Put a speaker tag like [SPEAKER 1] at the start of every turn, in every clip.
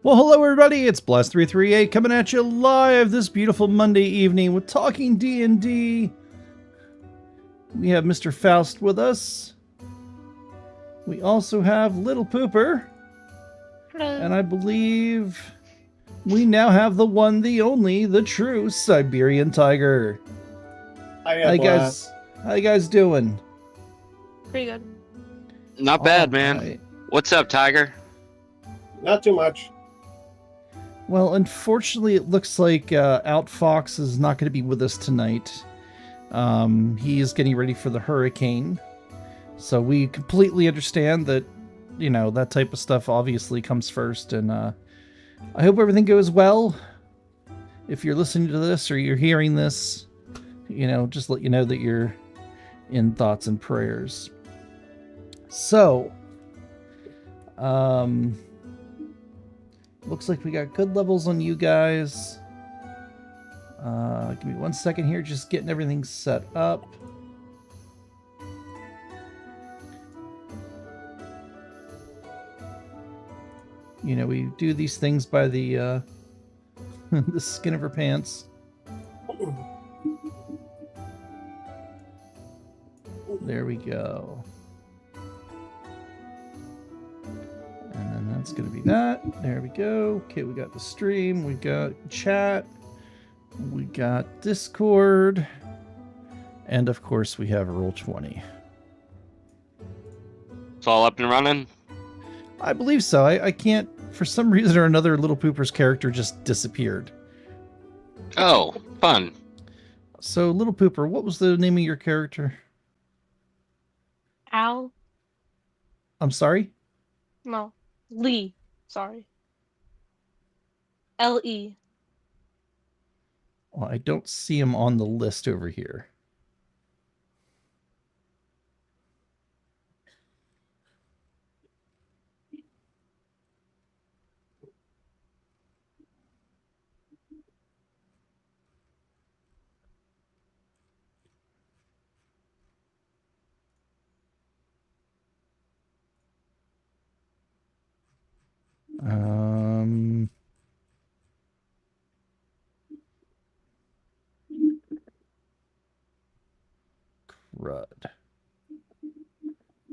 [SPEAKER 1] Well, hello everybody. It's Blast338 coming at you live this beautiful Monday evening with Talking D&D. We have Mr. Faust with us. We also have Little Pooper.
[SPEAKER 2] Hello.
[SPEAKER 1] And I believe we now have the one, the only, the true Siberian Tiger. How you guys doing?
[SPEAKER 2] Pretty good.
[SPEAKER 3] Not bad,
[SPEAKER 1] All
[SPEAKER 3] man.
[SPEAKER 1] right.
[SPEAKER 3] What's up, Tiger?
[SPEAKER 4] Not too much.
[SPEAKER 1] Well, unfortunately, it looks like Outfox is not going to be with us tonight. He is getting ready for the hurricane. So we completely understand that, you know, that type of stuff obviously comes first. And I hope everything goes well. If you're listening to this or you're hearing this, you know, just let you know that you're in thoughts and prayers. So, looks like we got good levels on you guys. Give me 1 second here, just getting everything set up. You know, we do these things by the the skin of our pants. There we go. And then that's going to be that. There we go. Okay, we got the stream. We got chat. We got Discord. And of course, we have Roll20.
[SPEAKER 3] It's all up and running?
[SPEAKER 1] I believe so. I can't, for some reason or another, Little Pooper's character just disappeared.
[SPEAKER 3] Oh, fun.
[SPEAKER 1] So, Little Pooper, what was the name of your character?
[SPEAKER 2] Al?
[SPEAKER 1] I'm sorry?
[SPEAKER 2] No. Lee. Sorry. L-E.
[SPEAKER 1] Well, I don't see him on the list over here. Crud.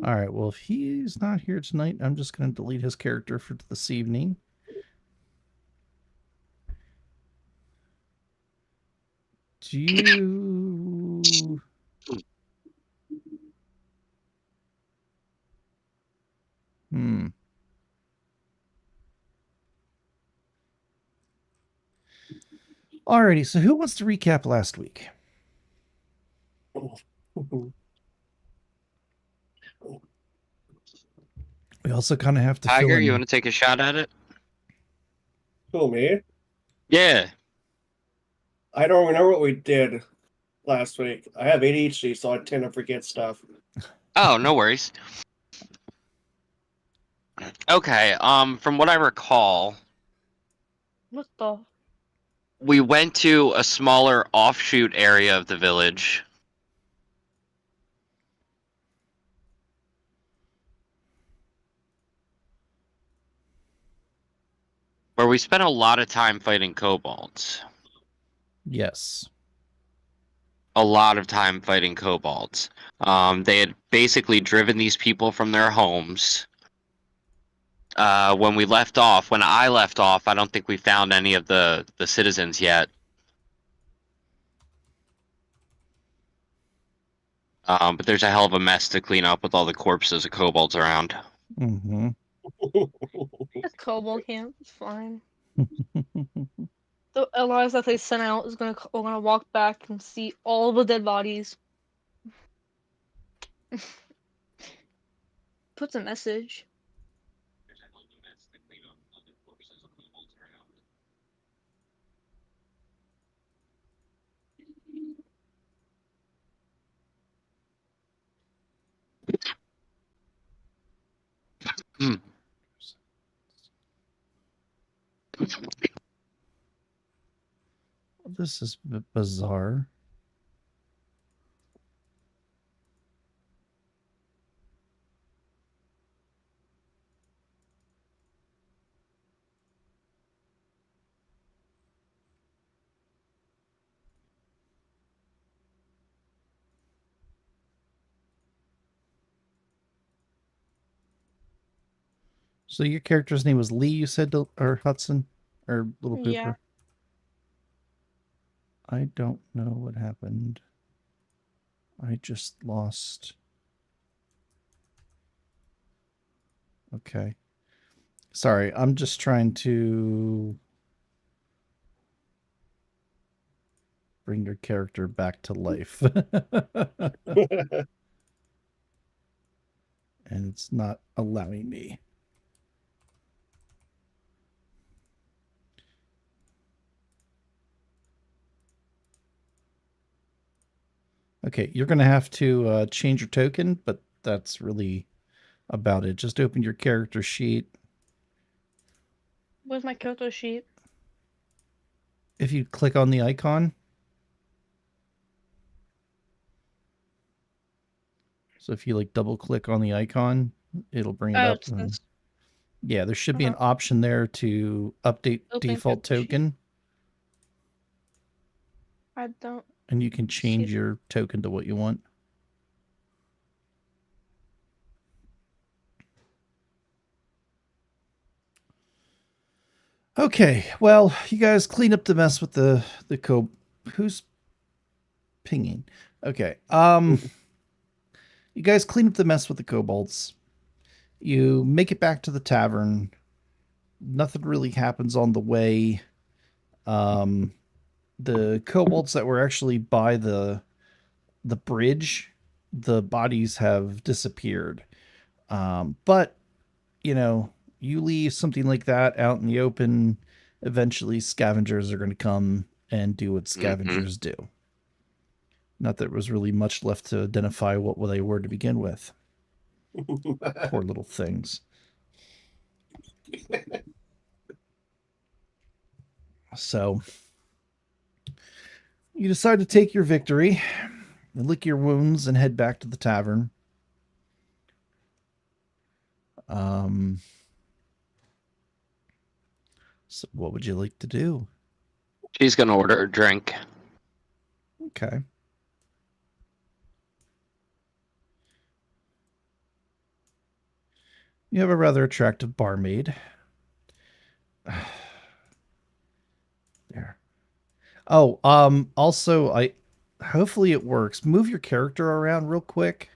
[SPEAKER 1] All right, well, if he's not here tonight, I'm just going to delete his character for this evening. Do you... Alrighty, so who wants to recap last week? We also kind of have to fill
[SPEAKER 3] Tiger,
[SPEAKER 1] in...
[SPEAKER 3] you want to take a shot at it?
[SPEAKER 4] Who, me?
[SPEAKER 3] Yeah.
[SPEAKER 4] I don't remember what we did last week. I have ADHD, so I tend to forget stuff.
[SPEAKER 3] Oh, no worries. Okay, from what I recall,
[SPEAKER 2] What the?
[SPEAKER 3] we went to a smaller offshoot area of the village. Where we spent a lot of time fighting kobolds.
[SPEAKER 1] Yes.
[SPEAKER 3] A lot of time fighting kobolds. They had basically driven these people from their homes. When I left off, I don't think we found any of the citizens yet. But there's a hell of a mess to clean up with all the corpses of kobolds around.
[SPEAKER 1] Mm-hmm.
[SPEAKER 2] The kobold camp is fine. The allies that they sent out is gonna walk back and see all the dead bodies. Puts a message.
[SPEAKER 1] This is bizarre. So your character's name was Lee, you said, or Hudson, or Little Pooper?
[SPEAKER 2] Yeah.
[SPEAKER 1] I don't know what happened. I just lost. Okay. Sorry, I'm just trying to bring your character back to life. And it's not allowing me. Okay, you're going to have to change your token, but that's really about it. Just open your character sheet.
[SPEAKER 2] Where's my Kyoto sheet?
[SPEAKER 1] If you click on the icon. So if you like double click on the icon, it'll bring it
[SPEAKER 2] Oh,
[SPEAKER 1] up.
[SPEAKER 2] it's this.
[SPEAKER 1] Yeah, there should be an
[SPEAKER 2] Uh-huh.
[SPEAKER 1] option there to update
[SPEAKER 2] Open
[SPEAKER 1] default
[SPEAKER 2] Kyoto sheet.
[SPEAKER 1] token,
[SPEAKER 2] I don't.
[SPEAKER 1] and you can change
[SPEAKER 2] See.
[SPEAKER 1] your token to what you want. Okay, well, you guys clean up the mess with the who's pinging? Okay. You guys clean up the mess with the kobolds. You make it back to the tavern. Nothing really happens on the way. The kobolds that were actually by the bridge, the bodies have disappeared. But you know, you leave something like that out in the open, eventually scavengers are going to come and do what scavengers do. Not that there was really much left to identify what they were to begin with. Poor little things. So you decide to take your victory and lick your wounds and head back to the tavern. So what would you like to do?
[SPEAKER 3] She's gonna order a drink.
[SPEAKER 1] Okay. You have a rather attractive barmaid. There. Oh, also, hopefully it works. Move your character around real quick.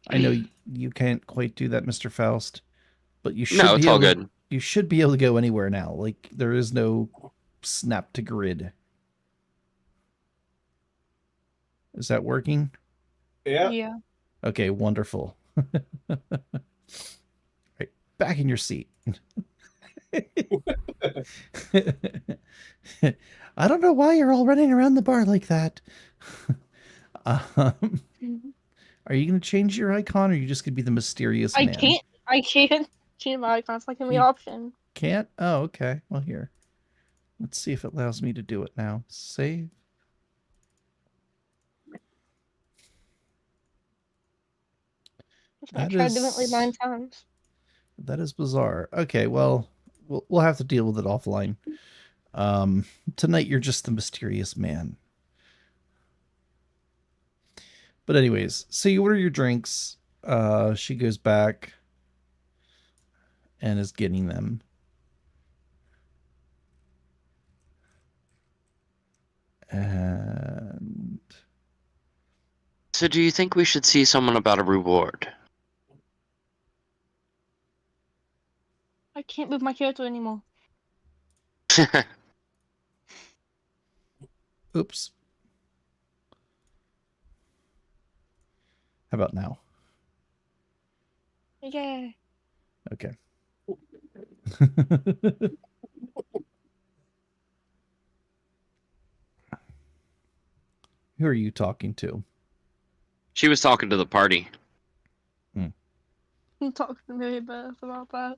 [SPEAKER 1] I know you can't quite do that, Mr. Faust, but you should
[SPEAKER 3] No,
[SPEAKER 1] be
[SPEAKER 3] it's all
[SPEAKER 1] able to,
[SPEAKER 3] good.
[SPEAKER 1] you should be able to go anywhere now. Like there is no snap to grid. Is that working?
[SPEAKER 4] Yeah.
[SPEAKER 2] Yeah.
[SPEAKER 1] Okay, wonderful. Right, back in your seat. I don't know why you're all running around the bar like that.
[SPEAKER 2] Mhm.
[SPEAKER 1] Are you going to change your icon, or are you just going to be the mysterious
[SPEAKER 2] I
[SPEAKER 1] man?
[SPEAKER 2] can't. I can't change my icon. It's not giving me
[SPEAKER 1] You-
[SPEAKER 2] option.
[SPEAKER 1] Can't? Oh, okay. Well, here. Let's see if it allows me to do it now. Save.
[SPEAKER 2] I
[SPEAKER 1] That
[SPEAKER 2] tried doing it like
[SPEAKER 1] is
[SPEAKER 2] 9 times.
[SPEAKER 1] that is bizarre. Okay, well, we'll have to deal with it offline. Tonight you're just the mysterious man. But anyways, so you order your drinks. She goes back and is getting them. And
[SPEAKER 3] So do you think we should see someone about a reward?
[SPEAKER 2] I can't move my character anymore.
[SPEAKER 1] oops. How about now?
[SPEAKER 2] Yeah.
[SPEAKER 1] Okay. Who are you talking to?
[SPEAKER 3] She was talking to the party.
[SPEAKER 2] I'm talking to Mary Beth about that.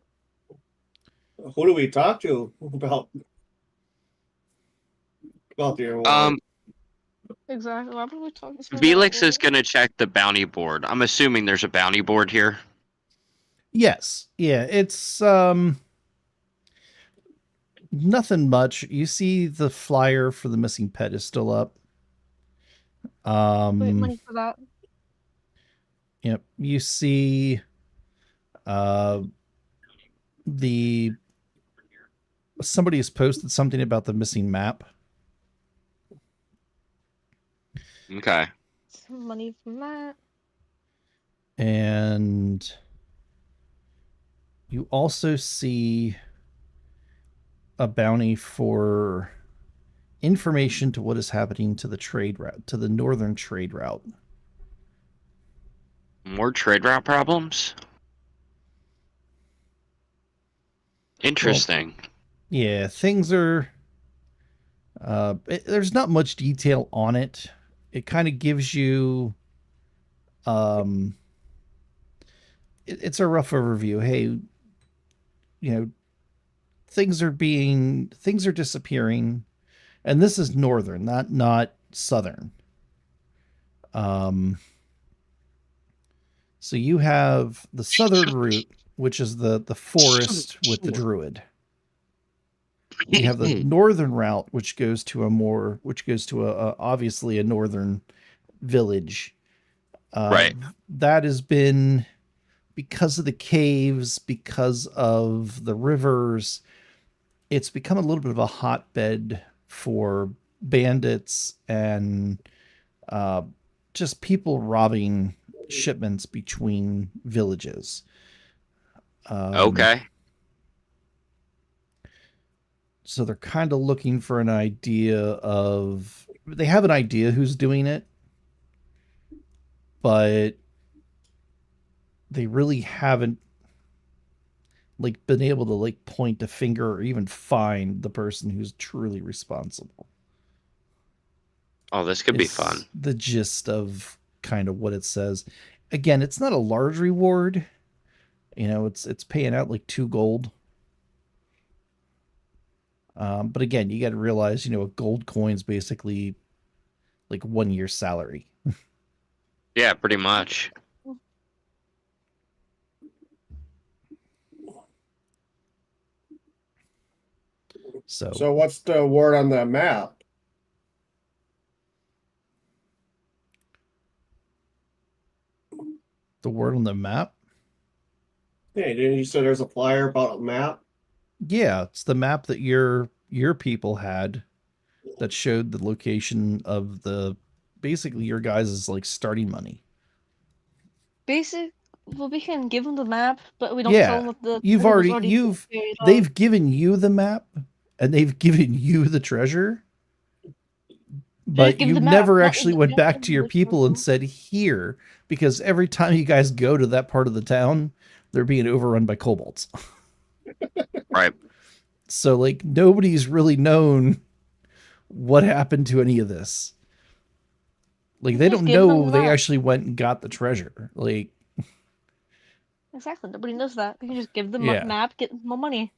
[SPEAKER 4] Who do we talk to about the award?
[SPEAKER 2] Exactly. Why would we talk to
[SPEAKER 3] Felix is gonna check the bounty board. I'm assuming there's a bounty board here.
[SPEAKER 1] Yes. Yeah, it's nothing much. You see the flyer for the missing pet is still up.
[SPEAKER 2] Wait, money for that.
[SPEAKER 1] Yep. You see somebody has posted something about the missing map.
[SPEAKER 3] Okay.
[SPEAKER 2] Some money from that.
[SPEAKER 1] And you also see a bounty for information to what is happening to the trade route, to the northern trade route.
[SPEAKER 3] More trade route problems? Interesting.
[SPEAKER 1] Yeah, things are. There's not much detail on it. It kind of gives you. It's a rough overview. Hey, things are disappearing, and this is northern, not southern. So you have the southern route, which is the forest with the druid. You have the northern route, which goes to a obviously a northern village.
[SPEAKER 3] Right.
[SPEAKER 1] That has been, because of the caves, because of the rivers, it's become a little bit of a hotbed for bandits and just people robbing shipments between villages.
[SPEAKER 3] Okay.
[SPEAKER 1] So they're kind of looking for an idea of, they have an idea who's doing it, but they really haven't been able to point a finger or even find the person who's truly responsible.
[SPEAKER 3] Oh, this could be fun.
[SPEAKER 1] The gist of kind of what it says. Again, it's not a large reward. It's paying out 2 gold. But again, you got to realize, a gold coin's basically 1 year's salary.
[SPEAKER 3] Yeah, pretty much.
[SPEAKER 4] So what's the word on the map?
[SPEAKER 1] The word on the map?
[SPEAKER 4] Hey, didn't you say there's a flyer about a map?
[SPEAKER 1] Yeah, it's the map that your people had that showed the location of basically your guys' starting money.
[SPEAKER 2] Well, we can give them the map, but we don't tell them what the
[SPEAKER 1] they've given you the map and they've given you the treasure, but you never actually went back to your people and said, here, because every time you guys go to that part of the town, they're being overrun by kobolds.
[SPEAKER 3] Right.
[SPEAKER 1] So nobody's really known what happened to any of this. They don't know they actually went and got the treasure.
[SPEAKER 2] Exactly. Nobody knows that. We can just give them a map, get more money.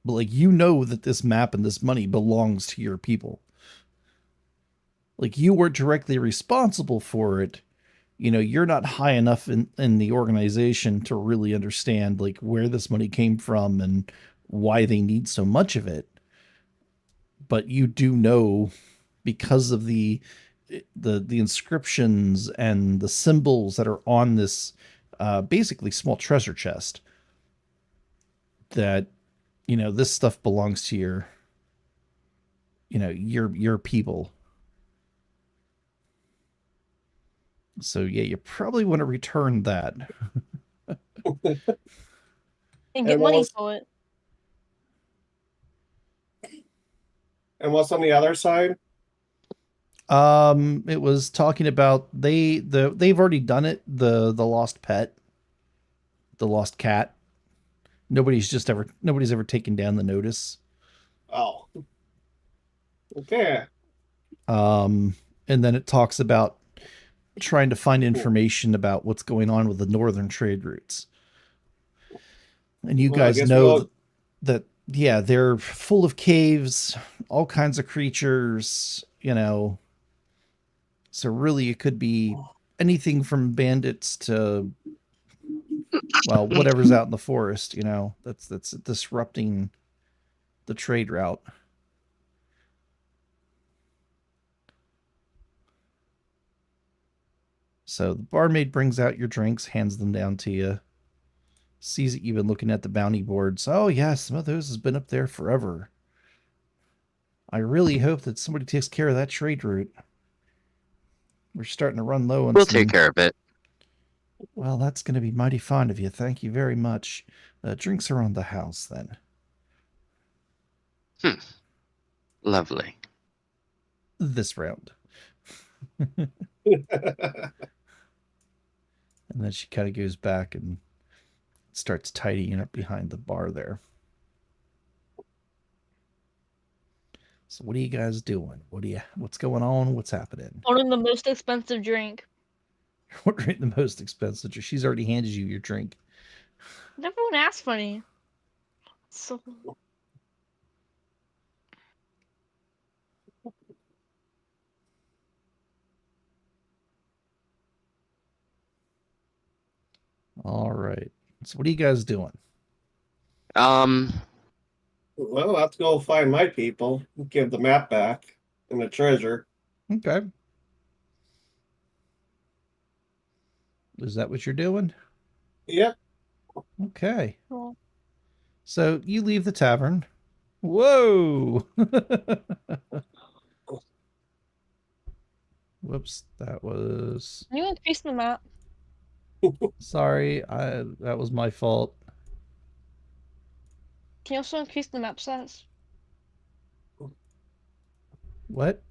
[SPEAKER 1] But that this map and this money belongs to your people. You weren't directly responsible for it. You're not high enough in the organization to really understand where this money came from and why they need so much of it. But you do know, because of the inscriptions and the symbols that are on this basically small treasure chest, that this stuff belongs to your people. So yeah, you probably want to return that
[SPEAKER 2] and get money for it.
[SPEAKER 4] And what's on the other side?
[SPEAKER 1] It was talking about they've already done it. The lost pet, the lost cat. Nobody's ever taken down the notice.
[SPEAKER 4] Oh. Okay.
[SPEAKER 1] And then it talks about trying to find information about what's going on with the northern trade routes. And you guys know that they're full of caves, all kinds of creatures, So really it could be anything from bandits to, well, whatever's out in the forest, that's disrupting the trade route. So the barmaid brings out your drinks, hands them down to you. Sees that you've been looking at the bounty boards. Oh, yeah, some of those has been up there forever. I really hope that somebody takes care of that trade route. We're starting to run low on
[SPEAKER 3] We'll
[SPEAKER 1] some...
[SPEAKER 3] take care of it.
[SPEAKER 1] Well, that's going to be mighty fond of you. Thank you very much. Drinks are on the house, then.
[SPEAKER 3] Lovely.
[SPEAKER 1] This round. And then she kind of goes back and starts tidying up behind the bar there. So what are you guys doing? What's going on? What's happening?
[SPEAKER 2] Ordering the most expensive drink.
[SPEAKER 1] Ordering the most expensive. She's already handed you your drink.
[SPEAKER 2] Everyone asks for me. So
[SPEAKER 1] All right. So what are you guys doing?
[SPEAKER 3] Um,
[SPEAKER 4] Well, I'll have to go find my people, give the map back and the treasure.
[SPEAKER 1] Okay. Is that what you're doing?
[SPEAKER 4] Yep.
[SPEAKER 1] Okay.
[SPEAKER 2] well,
[SPEAKER 1] So you leave the tavern. Whoa! Whoops, that was...
[SPEAKER 2] can you increase the map?
[SPEAKER 1] Sorry, that was my fault.
[SPEAKER 2] Can you also increase the map size?
[SPEAKER 1] What?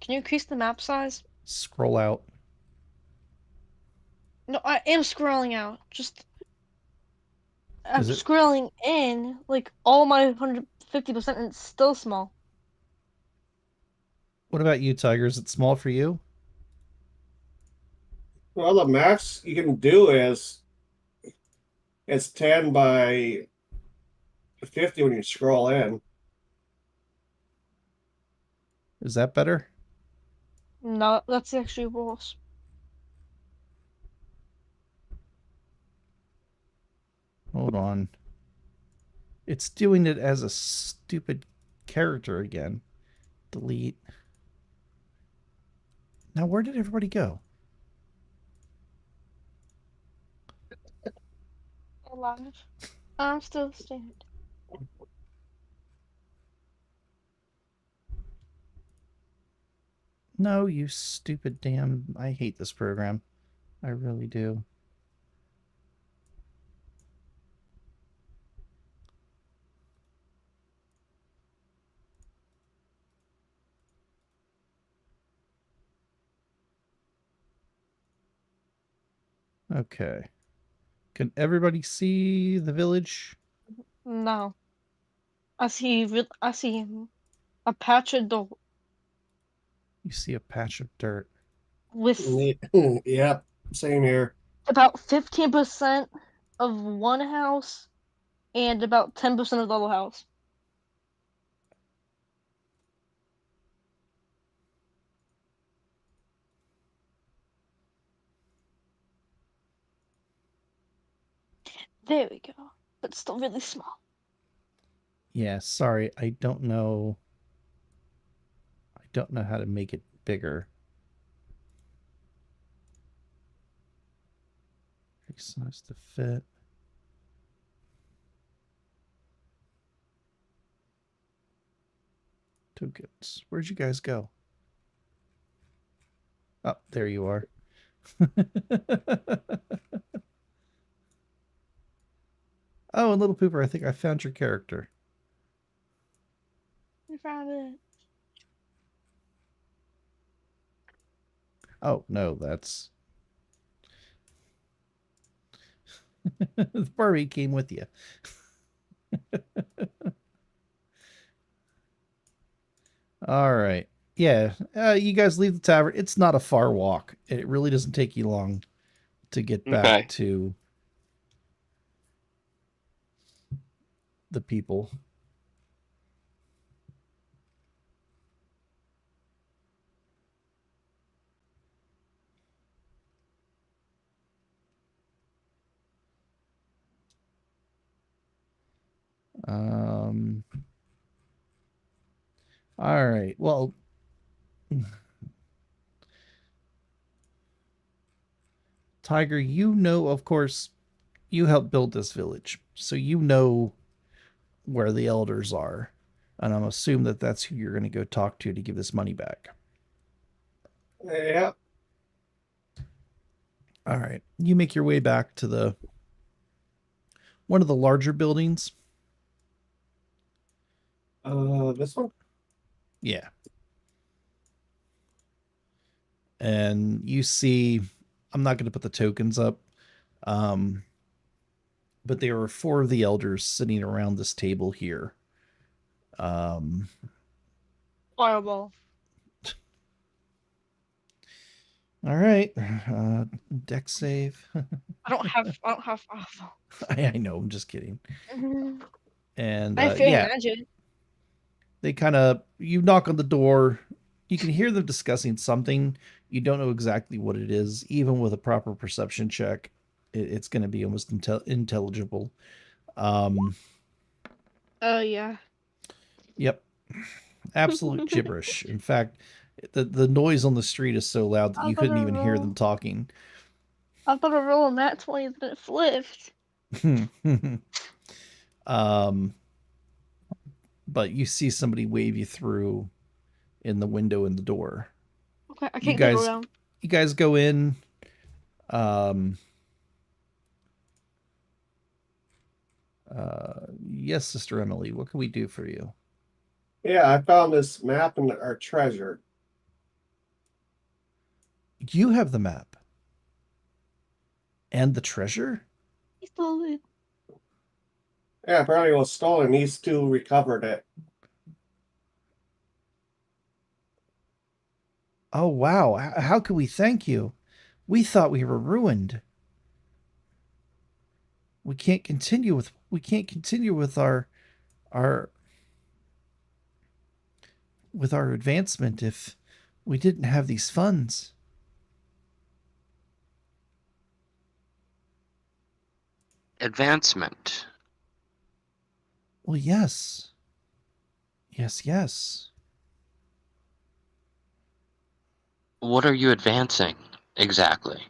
[SPEAKER 2] Can you increase the map size?
[SPEAKER 1] Scroll out.
[SPEAKER 2] No, I am scrolling out. Just I'm
[SPEAKER 1] Is it-
[SPEAKER 2] scrolling in like all my 150% and it's still small.
[SPEAKER 1] What about you, Tiger? Is it small for you?
[SPEAKER 4] Well, the max you can do is it's 10 by 50 when you scroll in.
[SPEAKER 1] Is that better?
[SPEAKER 2] No, that's actually worse.
[SPEAKER 1] Hold on. It's doing it as a stupid character again. Delete. Now, where did everybody go?
[SPEAKER 2] Alive. I'm still standing.
[SPEAKER 1] No, you stupid damn... I hate this program. I really do. Okay. Can everybody see the village?
[SPEAKER 2] No. I see a patch of dirt
[SPEAKER 1] You see a patch of dirt.
[SPEAKER 2] with
[SPEAKER 4] Yep, same here.
[SPEAKER 2] about 15% of one house and about 10% of the other house. There we go. But still really small.
[SPEAKER 1] Yeah, sorry, I don't know. I don't know how to make it bigger. Size to fit. Tokens. Where'd you guys go? Oh, there you are. Oh, and Little Pooper, I think I found your character.
[SPEAKER 2] We found it.
[SPEAKER 1] Oh, no, that's... the Barbie came with you. All right. Yeah, you guys leave the tavern. It's not a far walk. It really doesn't take you long to get back
[SPEAKER 3] Okay.
[SPEAKER 1] to the people. All right. Well, Tiger, you know, of course, you helped build this village, so you know where the elders are, and I'm assume that that's who you're going to go talk to give this money back.
[SPEAKER 4] Yeah.
[SPEAKER 1] All right, you make your way back to one of the larger buildings.
[SPEAKER 4] This one?
[SPEAKER 1] Yeah. And you see, I'm not going to put the tokens up, but there are 4 of the elders sitting around this table here.
[SPEAKER 2] Fireball.
[SPEAKER 1] All right. Deck save.
[SPEAKER 2] I don't have fireball.
[SPEAKER 1] I know, I'm just kidding.
[SPEAKER 2] Mhm.
[SPEAKER 1] And
[SPEAKER 2] I have fairy
[SPEAKER 1] yeah,
[SPEAKER 2] magic.
[SPEAKER 1] they kind of, you knock on the door. You can hear them discussing something. You don't know exactly what it is. Even with a proper perception check, it's going to be almost intelligible.
[SPEAKER 2] Oh yeah.
[SPEAKER 1] Yep. Absolute gibberish. In fact, the noise on the street is so loud that
[SPEAKER 2] I
[SPEAKER 1] you
[SPEAKER 2] thought
[SPEAKER 1] couldn't
[SPEAKER 2] it
[SPEAKER 1] even hear
[SPEAKER 2] was-
[SPEAKER 1] them talking.
[SPEAKER 2] I thought I rolled on that 20 and then it flipped.
[SPEAKER 1] But you see somebody wave you through in the window in the door.
[SPEAKER 2] Okay, I
[SPEAKER 1] You
[SPEAKER 2] can't go
[SPEAKER 1] guys,
[SPEAKER 2] down.
[SPEAKER 1] you guys go in. Yes, Sister Emily, what can we do for you?
[SPEAKER 4] Yeah, I found this map and our treasure.
[SPEAKER 1] You have the map and the treasure.
[SPEAKER 2] He stole it.
[SPEAKER 4] Yeah, apparently it was stolen. These two recovered it.
[SPEAKER 1] Oh wow! How could we thank you? We thought we were ruined. We can't continue with our advancement if we didn't have these funds.
[SPEAKER 3] Advancement.
[SPEAKER 1] Well, yes. Yes.
[SPEAKER 3] What are you advancing exactly?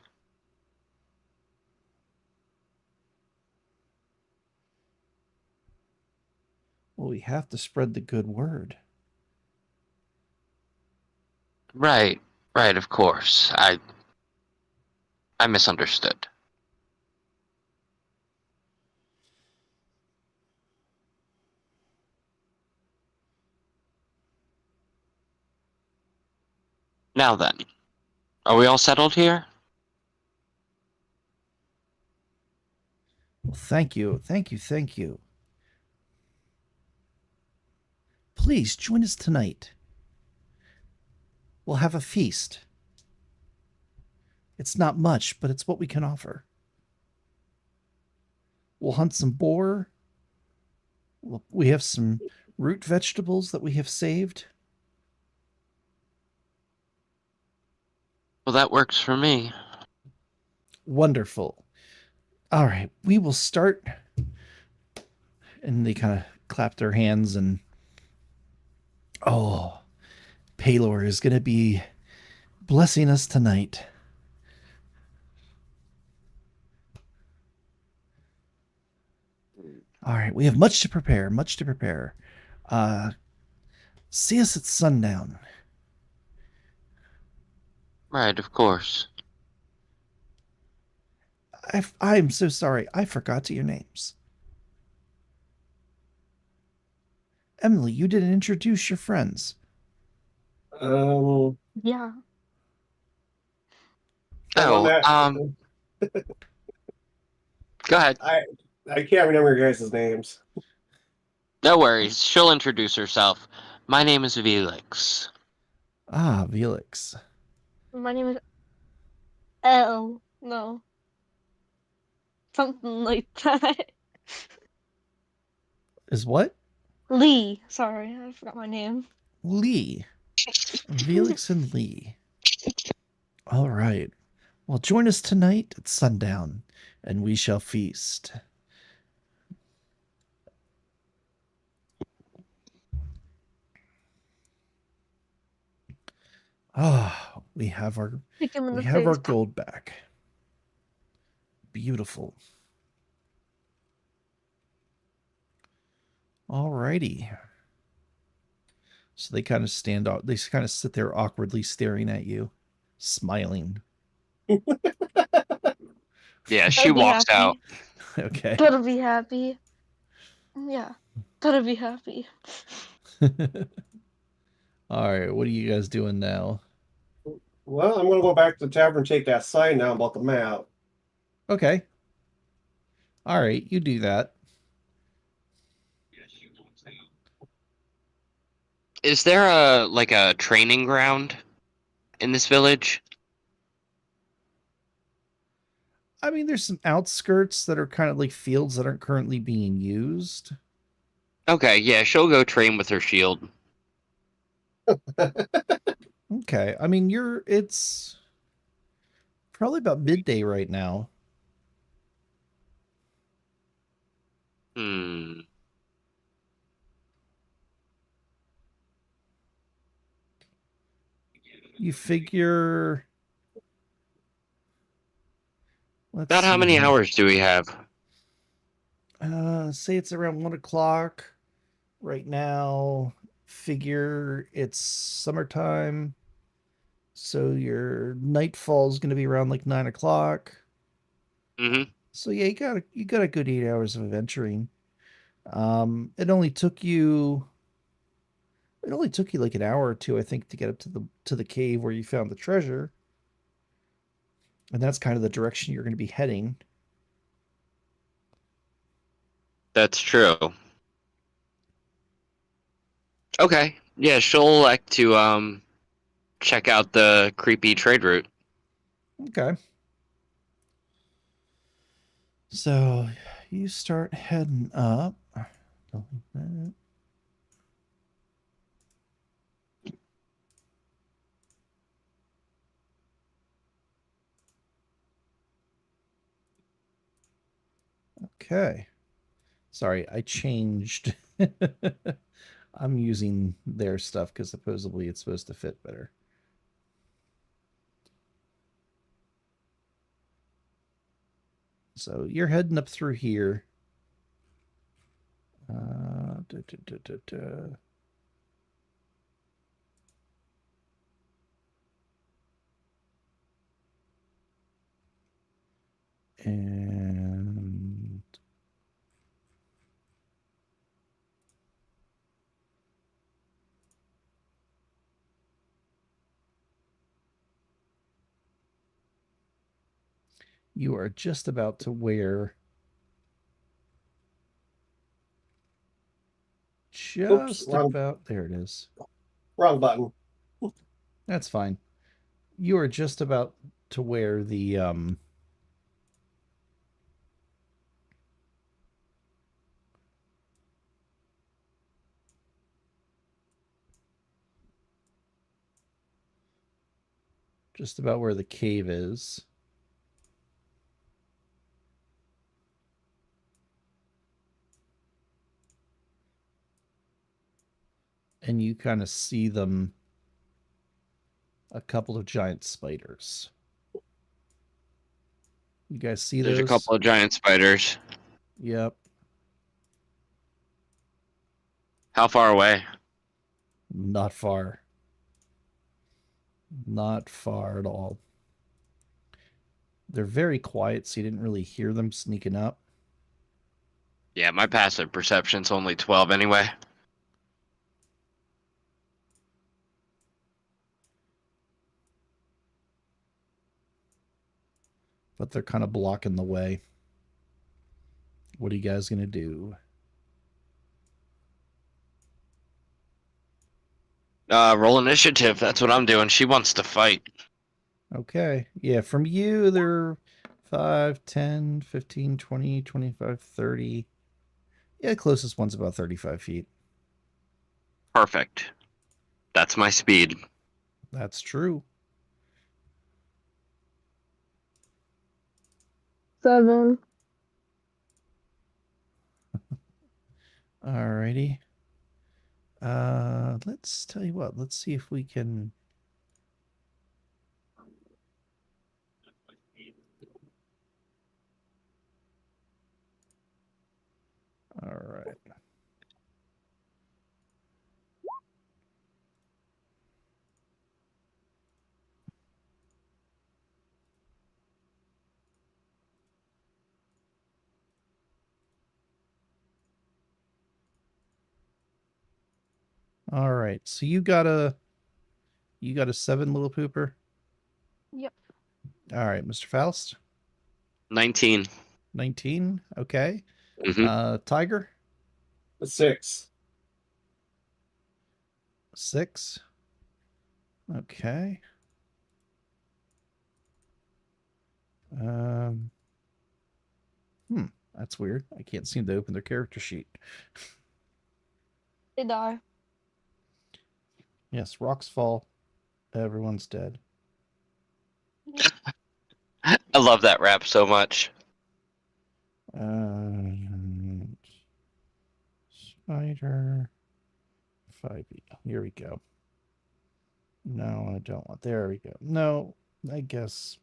[SPEAKER 1] Well, we have to spread the good word.
[SPEAKER 3] Right, of course. I misunderstood. Now then, are we all settled here?
[SPEAKER 1] Well, thank you. Please join us tonight. We'll have a feast. It's not much, but it's what we can offer. We'll hunt some boar. We have some root vegetables that we have saved.
[SPEAKER 3] Well, that works for me.
[SPEAKER 1] Wonderful. All right, we will start. And they kind of clap their hands and Paylor is going to be blessing us tonight. All right, we have much to prepare. See us at sundown.
[SPEAKER 3] Right, of course.
[SPEAKER 1] I'm so sorry. I forgot your names. Emily, you didn't introduce your friends.
[SPEAKER 2] Yeah.
[SPEAKER 3] Oh, go ahead.
[SPEAKER 4] I can't remember your guys' names.
[SPEAKER 3] No worries. She'll introduce herself. My name is Felix.
[SPEAKER 1] Ah, Felix.
[SPEAKER 2] My name is L. No. Something like that.
[SPEAKER 1] Is what?
[SPEAKER 2] Lee. Sorry, I forgot my name.
[SPEAKER 1] Lee. Felix and Lee. All right. Well, join us tonight at sundown, and we shall feast. We have our gold back. Beautiful. Alrighty. So they kind of stand out. They kind of sit there awkwardly staring at you, smiling.
[SPEAKER 3] Yeah, she
[SPEAKER 2] Better be
[SPEAKER 3] walks
[SPEAKER 2] happy.
[SPEAKER 3] out.
[SPEAKER 1] Okay.
[SPEAKER 2] Better be happy. Yeah. Better be happy.
[SPEAKER 1] All right. What are you guys doing now?
[SPEAKER 4] Well, I'm gonna go back to the tavern and take that sign down about the map.
[SPEAKER 1] Okay. All right. You do that.
[SPEAKER 3] Is there a training ground in this village?
[SPEAKER 1] I mean, there's some outskirts that are kind of like fields that aren't currently being used.
[SPEAKER 3] Okay, yeah, she'll go train with her shield.
[SPEAKER 1] Okay. I mean, it's probably about midday right now.
[SPEAKER 3] Hmm.
[SPEAKER 1] You figure. Let's
[SPEAKER 3] About how
[SPEAKER 1] see
[SPEAKER 3] many
[SPEAKER 1] here.
[SPEAKER 3] hours do we have?
[SPEAKER 1] Say it's around 1 o'clock right now. Figure it's summertime, so your nightfall is going to be around like 9 o'clock.
[SPEAKER 3] Mm-hmm.
[SPEAKER 1] So yeah, you got a good 8 hours of adventuring. It only took you like an hour or two, I think, to get up to the cave where you found the treasure, and that's kind of the direction you're going to be heading.
[SPEAKER 3] That's true. Okay, yeah, she'll like to check out the creepy trade route.
[SPEAKER 1] Okay. So you start heading up. Don't leave that. Okay. Sorry, I changed. I'm using their stuff because supposedly it's supposed to fit better. So you're heading up through here. Uh, da, da, da, da, da. And you are just about to where just
[SPEAKER 4] wrong,
[SPEAKER 1] about there it is.
[SPEAKER 4] wrong button.
[SPEAKER 1] That's fine. You are just about to where the just about where the cave is. And you kind of see them, a couple of giant spiders. You guys see
[SPEAKER 3] There's a
[SPEAKER 1] those?
[SPEAKER 3] couple of giant spiders.
[SPEAKER 1] Yep.
[SPEAKER 3] How far away?
[SPEAKER 1] Not far. Not far at all. They're very quiet, so you didn't really hear them sneaking up.
[SPEAKER 3] Yeah, my passive perception's only 12 anyway.
[SPEAKER 1] But they're kind of blocking the way. What are you guys going to do?
[SPEAKER 3] Roll initiative. That's what I'm doing. She wants to fight.
[SPEAKER 1] Okay. Yeah, from you, they're 5, 10, 15, 20, 25, 30. Yeah, the closest one's about 35 feet.
[SPEAKER 3] Perfect. That's my speed.
[SPEAKER 1] That's true.
[SPEAKER 2] 7.
[SPEAKER 1] Alrighty. Let's tell you what. Let's see if we can. All right. All right. So you got a 7, little pooper.
[SPEAKER 2] Yep.
[SPEAKER 1] All right, Mr. Faust.
[SPEAKER 3] 19.
[SPEAKER 1] 19. Okay.
[SPEAKER 3] Mhm.
[SPEAKER 1] Tiger.
[SPEAKER 4] A 6.
[SPEAKER 1] 6. Okay. Um. That's weird. I can't seem to open their character sheet.
[SPEAKER 2] They die.
[SPEAKER 1] Yes, rocks fall. Everyone's dead.
[SPEAKER 3] I love that rap so much.
[SPEAKER 1] Spider. 5e. Here we go. No, I don't want. There we go. No, I guess.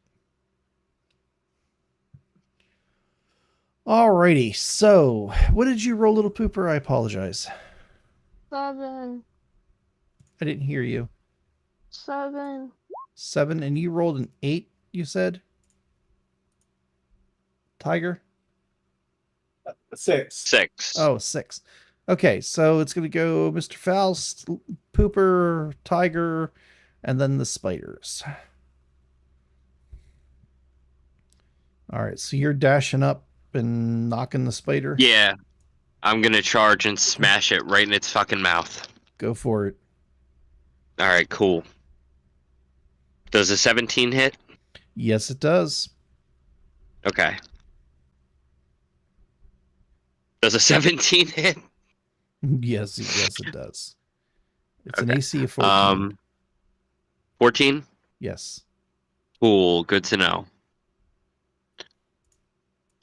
[SPEAKER 1] Alrighty. So, what did you roll, little pooper? I apologize.
[SPEAKER 2] 7.
[SPEAKER 1] I didn't hear you.
[SPEAKER 2] 7.
[SPEAKER 1] 7, and you rolled an 8, you said? Tiger?
[SPEAKER 4] A 6.
[SPEAKER 3] 6.
[SPEAKER 1] Oh, 6. Okay, so it's going to go Mr. Faust, Pooper, Tiger, and then the spiders. All right, so you're dashing up and knocking the spider?
[SPEAKER 3] Yeah. I'm gonna charge and smash it right in its fucking mouth.
[SPEAKER 1] Go for it.
[SPEAKER 3] Alright, cool. Does a 17 hit?
[SPEAKER 1] Yes, it does.
[SPEAKER 3] Okay. Does a 17 hit?
[SPEAKER 1] Yes, it does. It's an
[SPEAKER 3] Okay.
[SPEAKER 1] AC of 14.
[SPEAKER 3] 14?
[SPEAKER 1] Yes.
[SPEAKER 3] Cool, good to know.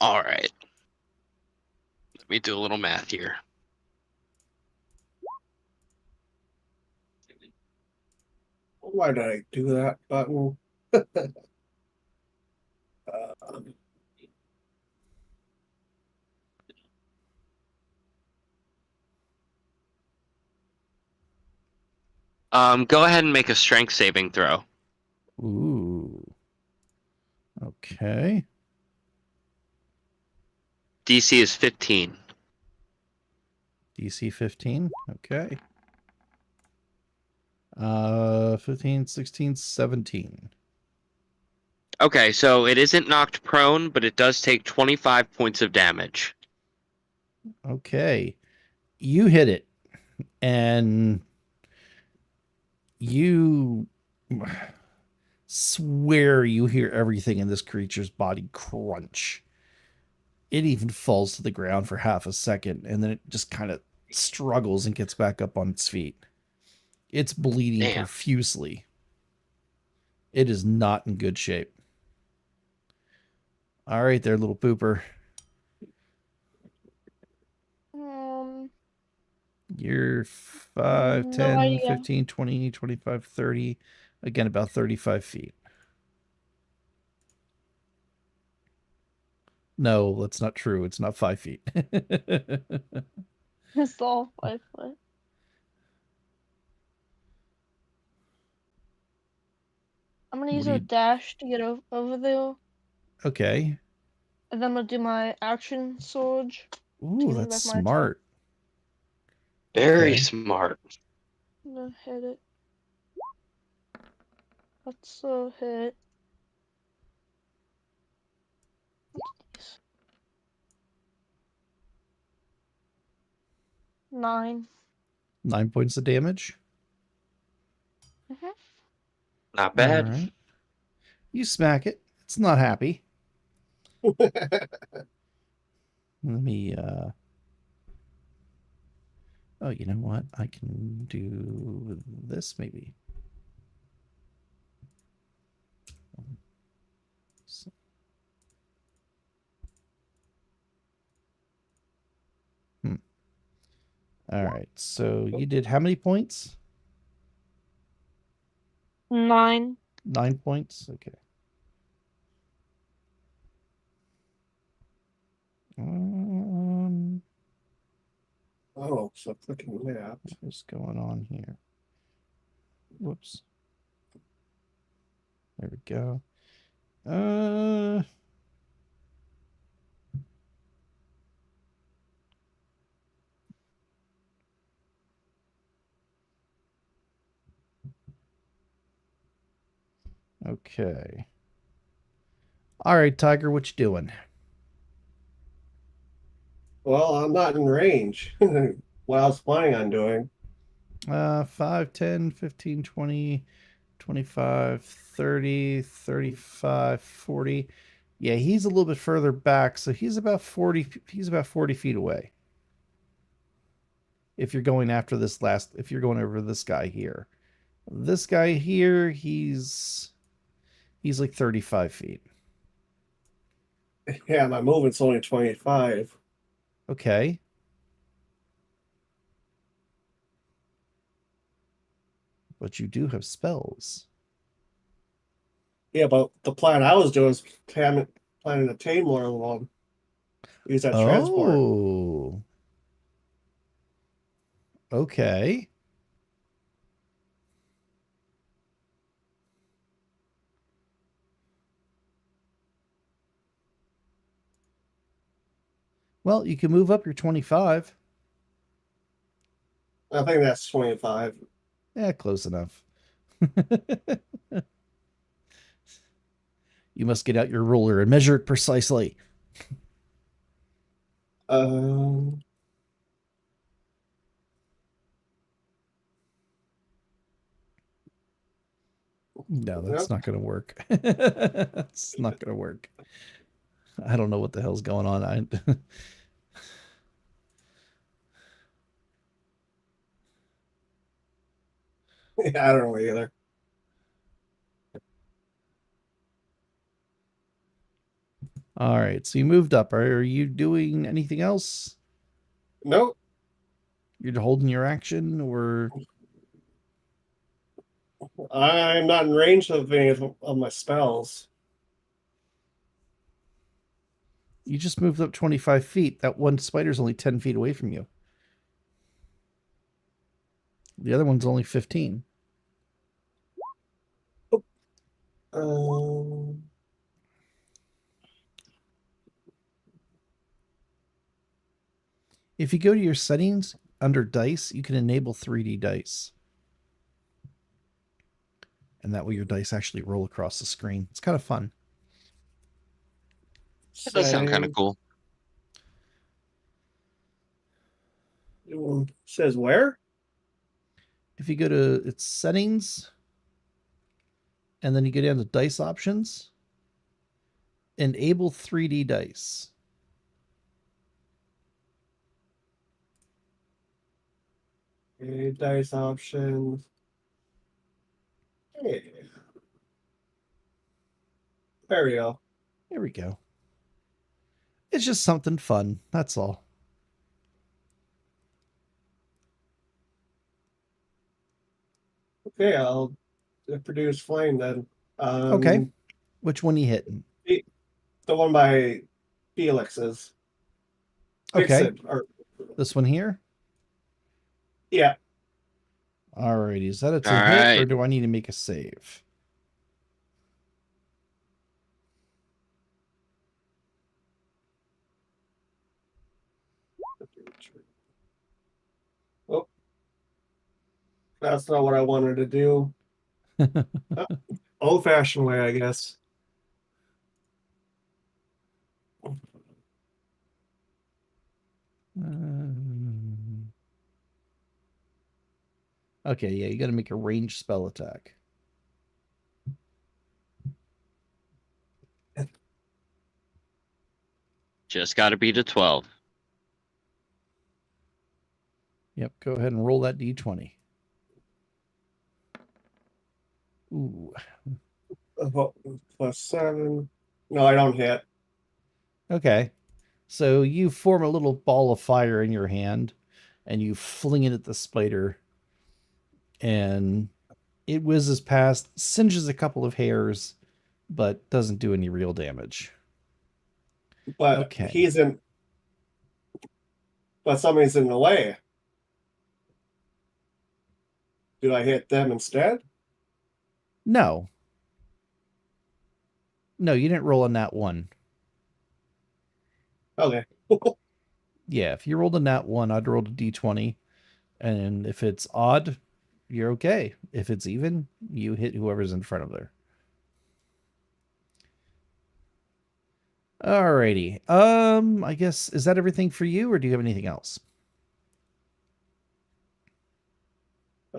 [SPEAKER 3] Alright. Let me do a little math here.
[SPEAKER 4] Why did I do that button?
[SPEAKER 3] Go ahead and make a strength saving throw.
[SPEAKER 1] Ooh. Okay.
[SPEAKER 3] DC is 15.
[SPEAKER 1] DC 15. Okay. 15, 16, 17.
[SPEAKER 3] Okay, so it isn't knocked prone, but it does take 25 points of damage.
[SPEAKER 1] Okay. You hit it, and you swear you hear everything in this creature's body crunch. It even falls to the ground for half a second, and then it just kind of struggles and gets back up on its feet. It's bleeding
[SPEAKER 3] Damn.
[SPEAKER 1] profusely. It is not in good shape. All right there, little pooper. You're 5,
[SPEAKER 2] No
[SPEAKER 1] 10,
[SPEAKER 2] idea.
[SPEAKER 1] 15, 20, 25, 30. Again, about 35 feet. No, that's not true. It's not 5 feet.
[SPEAKER 2] It's all 5 foot. I'm gonna
[SPEAKER 1] What
[SPEAKER 2] use
[SPEAKER 1] do
[SPEAKER 2] a
[SPEAKER 1] you-
[SPEAKER 2] dash to get over there,
[SPEAKER 1] Okay.
[SPEAKER 2] and then I'm gonna do my action surge.
[SPEAKER 1] Ooh,
[SPEAKER 2] Take
[SPEAKER 1] that's
[SPEAKER 2] back my attack.
[SPEAKER 1] smart.
[SPEAKER 3] Very
[SPEAKER 1] Okay.
[SPEAKER 3] smart.
[SPEAKER 2] I'm gonna hit it. That's a hit. What's these? 9.
[SPEAKER 1] 9 points of damage.
[SPEAKER 3] Not bad.
[SPEAKER 1] All right. You smack it. It's not happy. Let me, oh, you know what? I can do this maybe. So- All right. So you did how many points?
[SPEAKER 2] 9.
[SPEAKER 1] 9 points. Okay.
[SPEAKER 4] Oh, so clicking that.
[SPEAKER 1] What is going on here? Whoops. There we go. Okay. All right, Tiger, what you doing?
[SPEAKER 4] Well, I'm not in range. What I was planning on doing.
[SPEAKER 1] 5, 10, 15, 20, 25, 30, 35, 40. Yeah, he's a little bit further back, so he's about 40 feet away. If you're going after if you're going over this guy here. This guy here, he's like 35 feet.
[SPEAKER 4] Yeah, my movement's only 25.
[SPEAKER 1] Okay. But you do have spells.
[SPEAKER 4] Yeah, but the plan I was doing is planning to tame more of them. Use that transport.
[SPEAKER 1] Oh. Okay. Well, you can move up your 25.
[SPEAKER 4] I think that's 25.
[SPEAKER 1] Yeah, close enough. You must get out your ruler and measure it precisely.
[SPEAKER 4] Um,
[SPEAKER 1] No, that's
[SPEAKER 4] Yep.
[SPEAKER 1] not going to work. That's not going to work. I don't know what the hell's going on.
[SPEAKER 4] yeah, I don't know either.
[SPEAKER 1] All right, so you moved up. Are you doing anything else?
[SPEAKER 4] Nope.
[SPEAKER 1] You're holding your action, or
[SPEAKER 4] I'm not in range of any of my spells.
[SPEAKER 1] you just moved up 25 feet? That one spider's only 10 feet away from you. The other one's only 15.
[SPEAKER 4] Um,
[SPEAKER 1] If you go to your settings under dice, you can enable 3D dice. And that way your dice actually roll across the screen. It's kind of fun.
[SPEAKER 3] That does sound kind of
[SPEAKER 4] save.
[SPEAKER 3] cool.
[SPEAKER 4] Says where?
[SPEAKER 1] If you go to its settings, and then you go down to dice options, enable 3D dice.
[SPEAKER 4] Okay, dice options. Hey. There we go.
[SPEAKER 1] There we go. It's just something fun. That's all.
[SPEAKER 4] Okay, I'll produce flame then.
[SPEAKER 1] Okay. Which one you hitting?
[SPEAKER 4] The one by Felix's.
[SPEAKER 1] Okay.
[SPEAKER 4] Vixen, or
[SPEAKER 1] This one here?
[SPEAKER 4] yeah.
[SPEAKER 1] Alrighty. Is that a
[SPEAKER 3] All
[SPEAKER 1] hit, or
[SPEAKER 3] right.
[SPEAKER 1] do I need to make a save?
[SPEAKER 4] Oh, that's not what I wanted to do. Old-fashioned way, I guess.
[SPEAKER 1] Okay, yeah, you got to make a ranged spell attack.
[SPEAKER 3] Just got to beat a 12.
[SPEAKER 1] Yep, go ahead and roll that d20. Ooh.
[SPEAKER 4] +7. No, I don't hit.
[SPEAKER 1] Okay. So you form a little ball of fire in your hand, and you fling it at the spider, and it whizzes past, singes a couple of hairs, but doesn't do any real damage.
[SPEAKER 4] But
[SPEAKER 1] Okay.
[SPEAKER 4] but somebody's in the way. Did I hit them instead?
[SPEAKER 1] No. No, you didn't roll a nat 1.
[SPEAKER 4] Okay.
[SPEAKER 1] Yeah, if you rolled a nat 1, I'd roll a d20. And if it's odd, you're okay. If it's even, you hit whoever's in front of there. Alrighty. I guess, is that everything for you, or do you have anything else?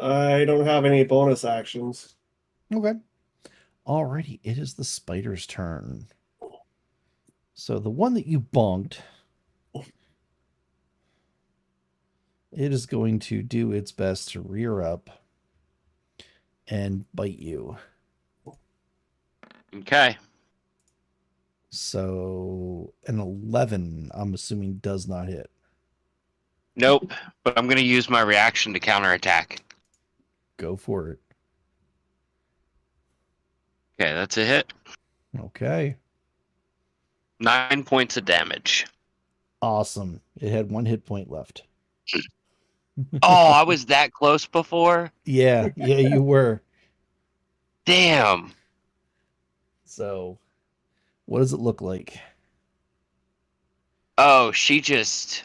[SPEAKER 4] I don't have any bonus actions.
[SPEAKER 1] Okay. Alrighty, it is the spider's turn. So the one that you bonked, it is going to do its best to rear up and bite you.
[SPEAKER 3] Okay.
[SPEAKER 1] So an 11, I'm assuming, does not hit.
[SPEAKER 3] Nope. But I'm going to use my reaction to counterattack.
[SPEAKER 1] Go for it.
[SPEAKER 3] Okay, that's a hit.
[SPEAKER 1] Okay.
[SPEAKER 3] 9 points of damage.
[SPEAKER 1] Awesome. It had 1 hit point left.
[SPEAKER 3] Oh, I was that close before?
[SPEAKER 1] Yeah, you were.
[SPEAKER 3] Damn.
[SPEAKER 1] So, what does it look like?
[SPEAKER 3] Oh, she just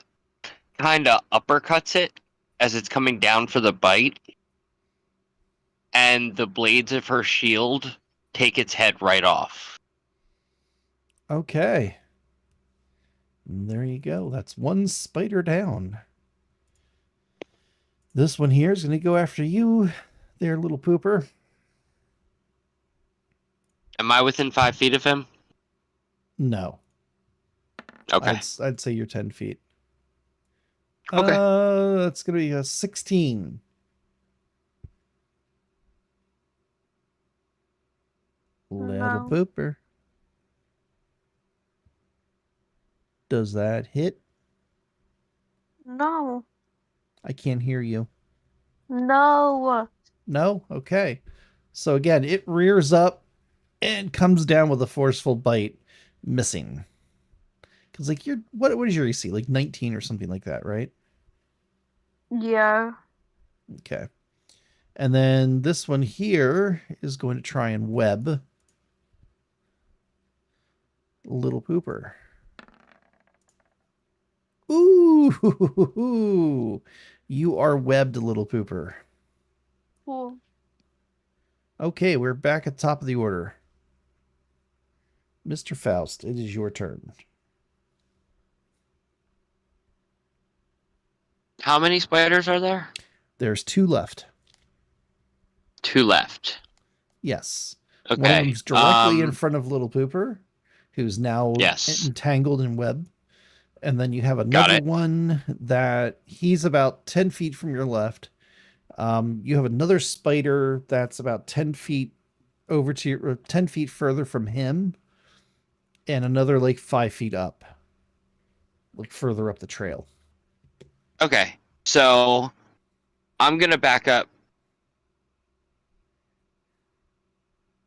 [SPEAKER 3] kind of uppercuts it as it's coming down for the bite. And the blades of her shield take its head right off.
[SPEAKER 1] Okay. There you go. That's 1 spider down. This one here is going to go after you there, little pooper.
[SPEAKER 3] Am I within 5 feet of him?
[SPEAKER 1] No.
[SPEAKER 3] Okay.
[SPEAKER 1] I'd say you're 10 feet.
[SPEAKER 3] Okay.
[SPEAKER 1] That's going to be a 16. Little
[SPEAKER 2] No.
[SPEAKER 1] pooper. Does that hit?
[SPEAKER 2] No.
[SPEAKER 1] I can't hear you.
[SPEAKER 2] No.
[SPEAKER 1] No? Okay. So again, it rears up and comes down with a forceful bite, missing. Because like what is your AC? Like 19 or something like that, right?
[SPEAKER 2] Yeah.
[SPEAKER 1] Okay. And then this one here is going to try and web little pooper. Ooh, you are webbed, little pooper.
[SPEAKER 2] Cool.
[SPEAKER 1] Okay, we're back at top of the order. Mr. Faust, it is your turn.
[SPEAKER 3] How many spiders are there?
[SPEAKER 1] There's 2 left.
[SPEAKER 3] 2 left.
[SPEAKER 1] Yes.
[SPEAKER 3] Okay.
[SPEAKER 1] One of them's directly in front of little pooper, who's now
[SPEAKER 3] Yes.
[SPEAKER 1] entangled in web. And then you have another one that he's about 10 feet from your left. You have another spider that's about 10 feet over to your, 10 feet further from him, and another like 5 feet up, like further up the trail.
[SPEAKER 3] Okay. So I'm going to back up.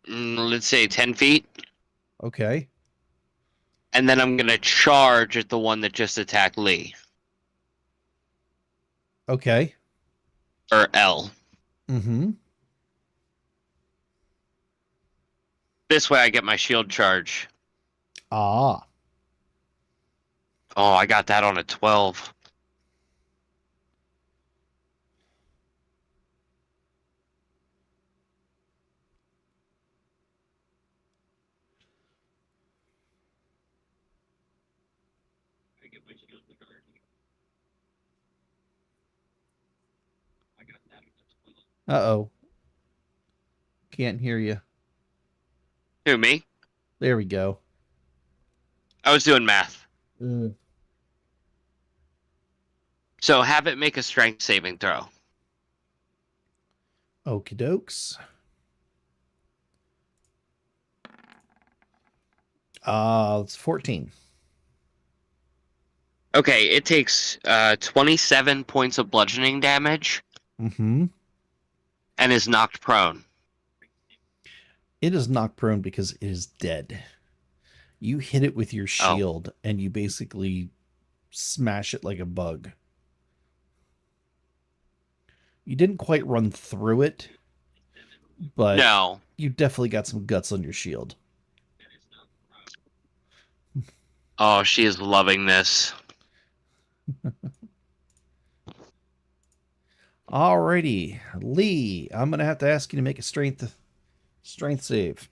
[SPEAKER 3] Let's say 10 feet.
[SPEAKER 1] Okay.
[SPEAKER 3] And then I'm going to charge at the one that just attacked Lee.
[SPEAKER 1] Okay.
[SPEAKER 3] Or L.
[SPEAKER 1] Mm-hmm.
[SPEAKER 3] This way I get my shield charge.
[SPEAKER 1] Ah.
[SPEAKER 3] Oh, I got that on a 12.
[SPEAKER 1] Uh-oh. Can't hear you.
[SPEAKER 3] Who, me?
[SPEAKER 1] There we go.
[SPEAKER 3] I was doing math. So have it make a strength saving throw.
[SPEAKER 1] Okie dokes. It's 14.
[SPEAKER 3] Okay, it takes 27 points of bludgeoning damage
[SPEAKER 1] Mm-hmm.
[SPEAKER 3] and is knocked prone.
[SPEAKER 1] It is knocked prone because it is dead. You hit it with your shield and you basically smash it like a bug. You didn't quite run through it, but
[SPEAKER 3] No.
[SPEAKER 1] you definitely got some guts on your shield.
[SPEAKER 3] Oh, she is loving this.
[SPEAKER 1] Alrighty, Lee, I'm gonna have to ask you to make a strength save.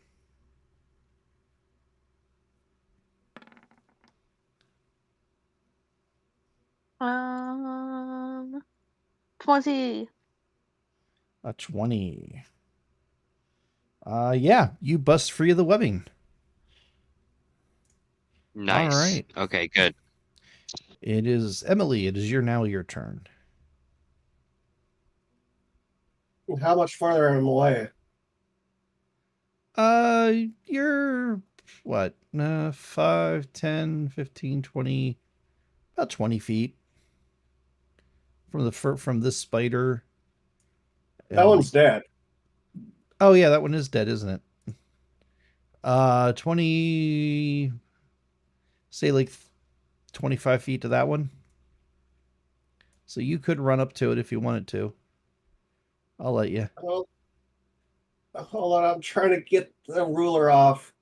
[SPEAKER 2] 20.
[SPEAKER 1] A 20. Yeah, you bust free of the webbing.
[SPEAKER 3] Nice.
[SPEAKER 1] right.
[SPEAKER 3] Okay, good.
[SPEAKER 1] It is Emily. It is now your turn.
[SPEAKER 4] How much farther am I away?
[SPEAKER 1] You're what? 5, 10, 15, 20, about 20 feet from this spider.
[SPEAKER 4] That one's dead.
[SPEAKER 1] Oh yeah, that one is dead, isn't it? 20, say like 25 feet to that one. So you could run up to it if you wanted to. I'll let you.
[SPEAKER 4] Oh, hold on, I'm trying to get the ruler off.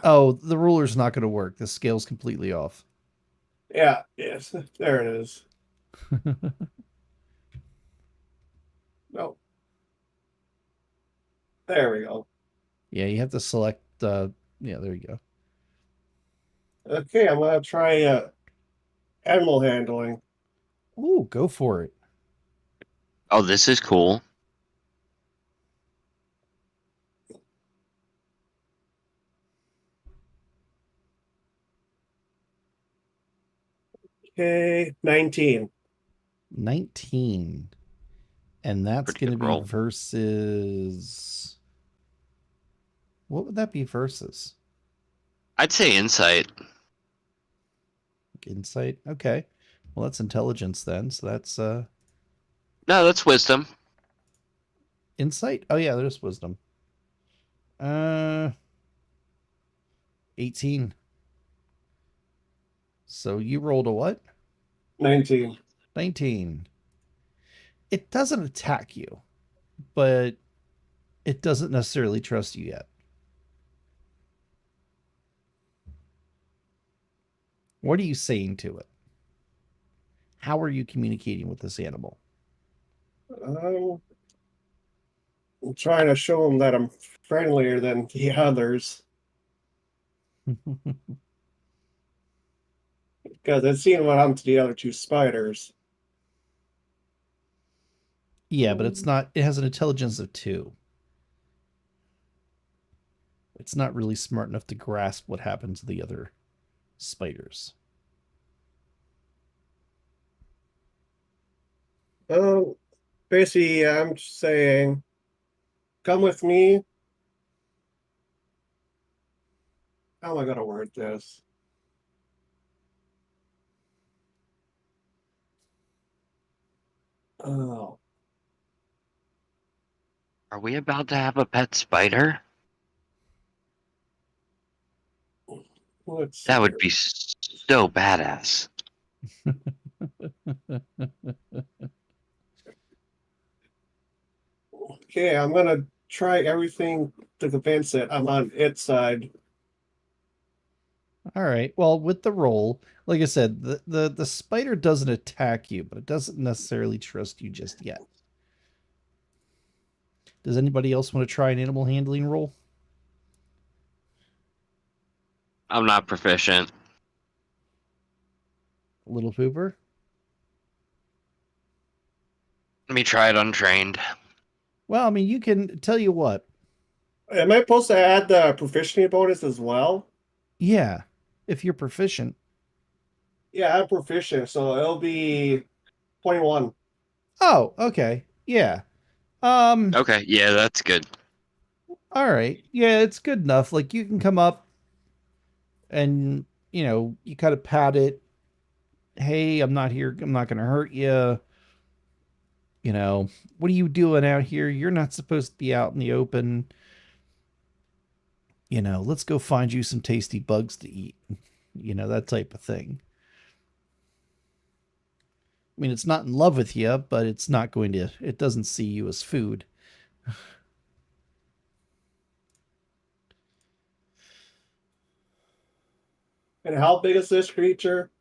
[SPEAKER 1] Oh, the ruler's not going to work. The scale's completely off.
[SPEAKER 4] Yeah, yes, there it is. No. There we go.
[SPEAKER 1] Yeah, you have to select. Yeah, there you go.
[SPEAKER 4] Okay, I'm gonna try animal handling.
[SPEAKER 1] Ooh, go for it.
[SPEAKER 3] Oh, this is cool.
[SPEAKER 4] Okay, 19.
[SPEAKER 1] 19. And that's
[SPEAKER 3] Pretty
[SPEAKER 1] going to
[SPEAKER 3] good
[SPEAKER 1] be
[SPEAKER 3] roll.
[SPEAKER 1] versus. What would that be versus?
[SPEAKER 3] I'd say insight.
[SPEAKER 1] Insight? Okay. Well, that's intelligence then. So that's
[SPEAKER 3] No, that's wisdom.
[SPEAKER 1] insight? Oh, yeah, there's wisdom. 18. So you rolled a what?
[SPEAKER 4] 19.
[SPEAKER 1] 19. It doesn't attack you, but it doesn't necessarily trust you yet. What are you saying to it? How are you communicating with this animal?
[SPEAKER 4] I'm trying to show them that I'm friendlier than the others because I've seen what happened to the other two spiders.
[SPEAKER 1] Yeah, but it's not. It has an intelligence of 2. It's not really smart enough to grasp what happened to the other spiders.
[SPEAKER 4] Oh, basically, I'm saying, come with me. How am I gonna word this? Oh,
[SPEAKER 3] Are we about to have a pet spider?
[SPEAKER 4] let's see
[SPEAKER 3] That would
[SPEAKER 4] here.
[SPEAKER 3] be so badass.
[SPEAKER 4] Okay, I'm gonna try everything to convince it I'm on its side.
[SPEAKER 1] All right. Well, with the roll, like I said, the spider doesn't attack you, but it doesn't necessarily trust you just yet. Does anybody else want to try an animal handling roll?
[SPEAKER 3] I'm not proficient.
[SPEAKER 1] Little Pooper?
[SPEAKER 3] Let me try it untrained.
[SPEAKER 1] Well, I mean, you can tell you what.
[SPEAKER 4] Am I supposed to add the proficiency bonus as well?
[SPEAKER 1] Yeah, if you're proficient.
[SPEAKER 4] Yeah, I'm proficient, so it'll be 21.
[SPEAKER 1] Oh, okay. Yeah.
[SPEAKER 3] Okay, yeah, that's good.
[SPEAKER 1] All right. Yeah, it's good enough. Like you can come up and, you kind of pat it. Hey, I'm not here. I'm not going to hurt you. What are you doing out here? You're not supposed to be out in the open. Let's go find you some tasty bugs to eat. That type of thing. I mean, it's not in love with you, but it doesn't see you as food.
[SPEAKER 4] And how big is this creature?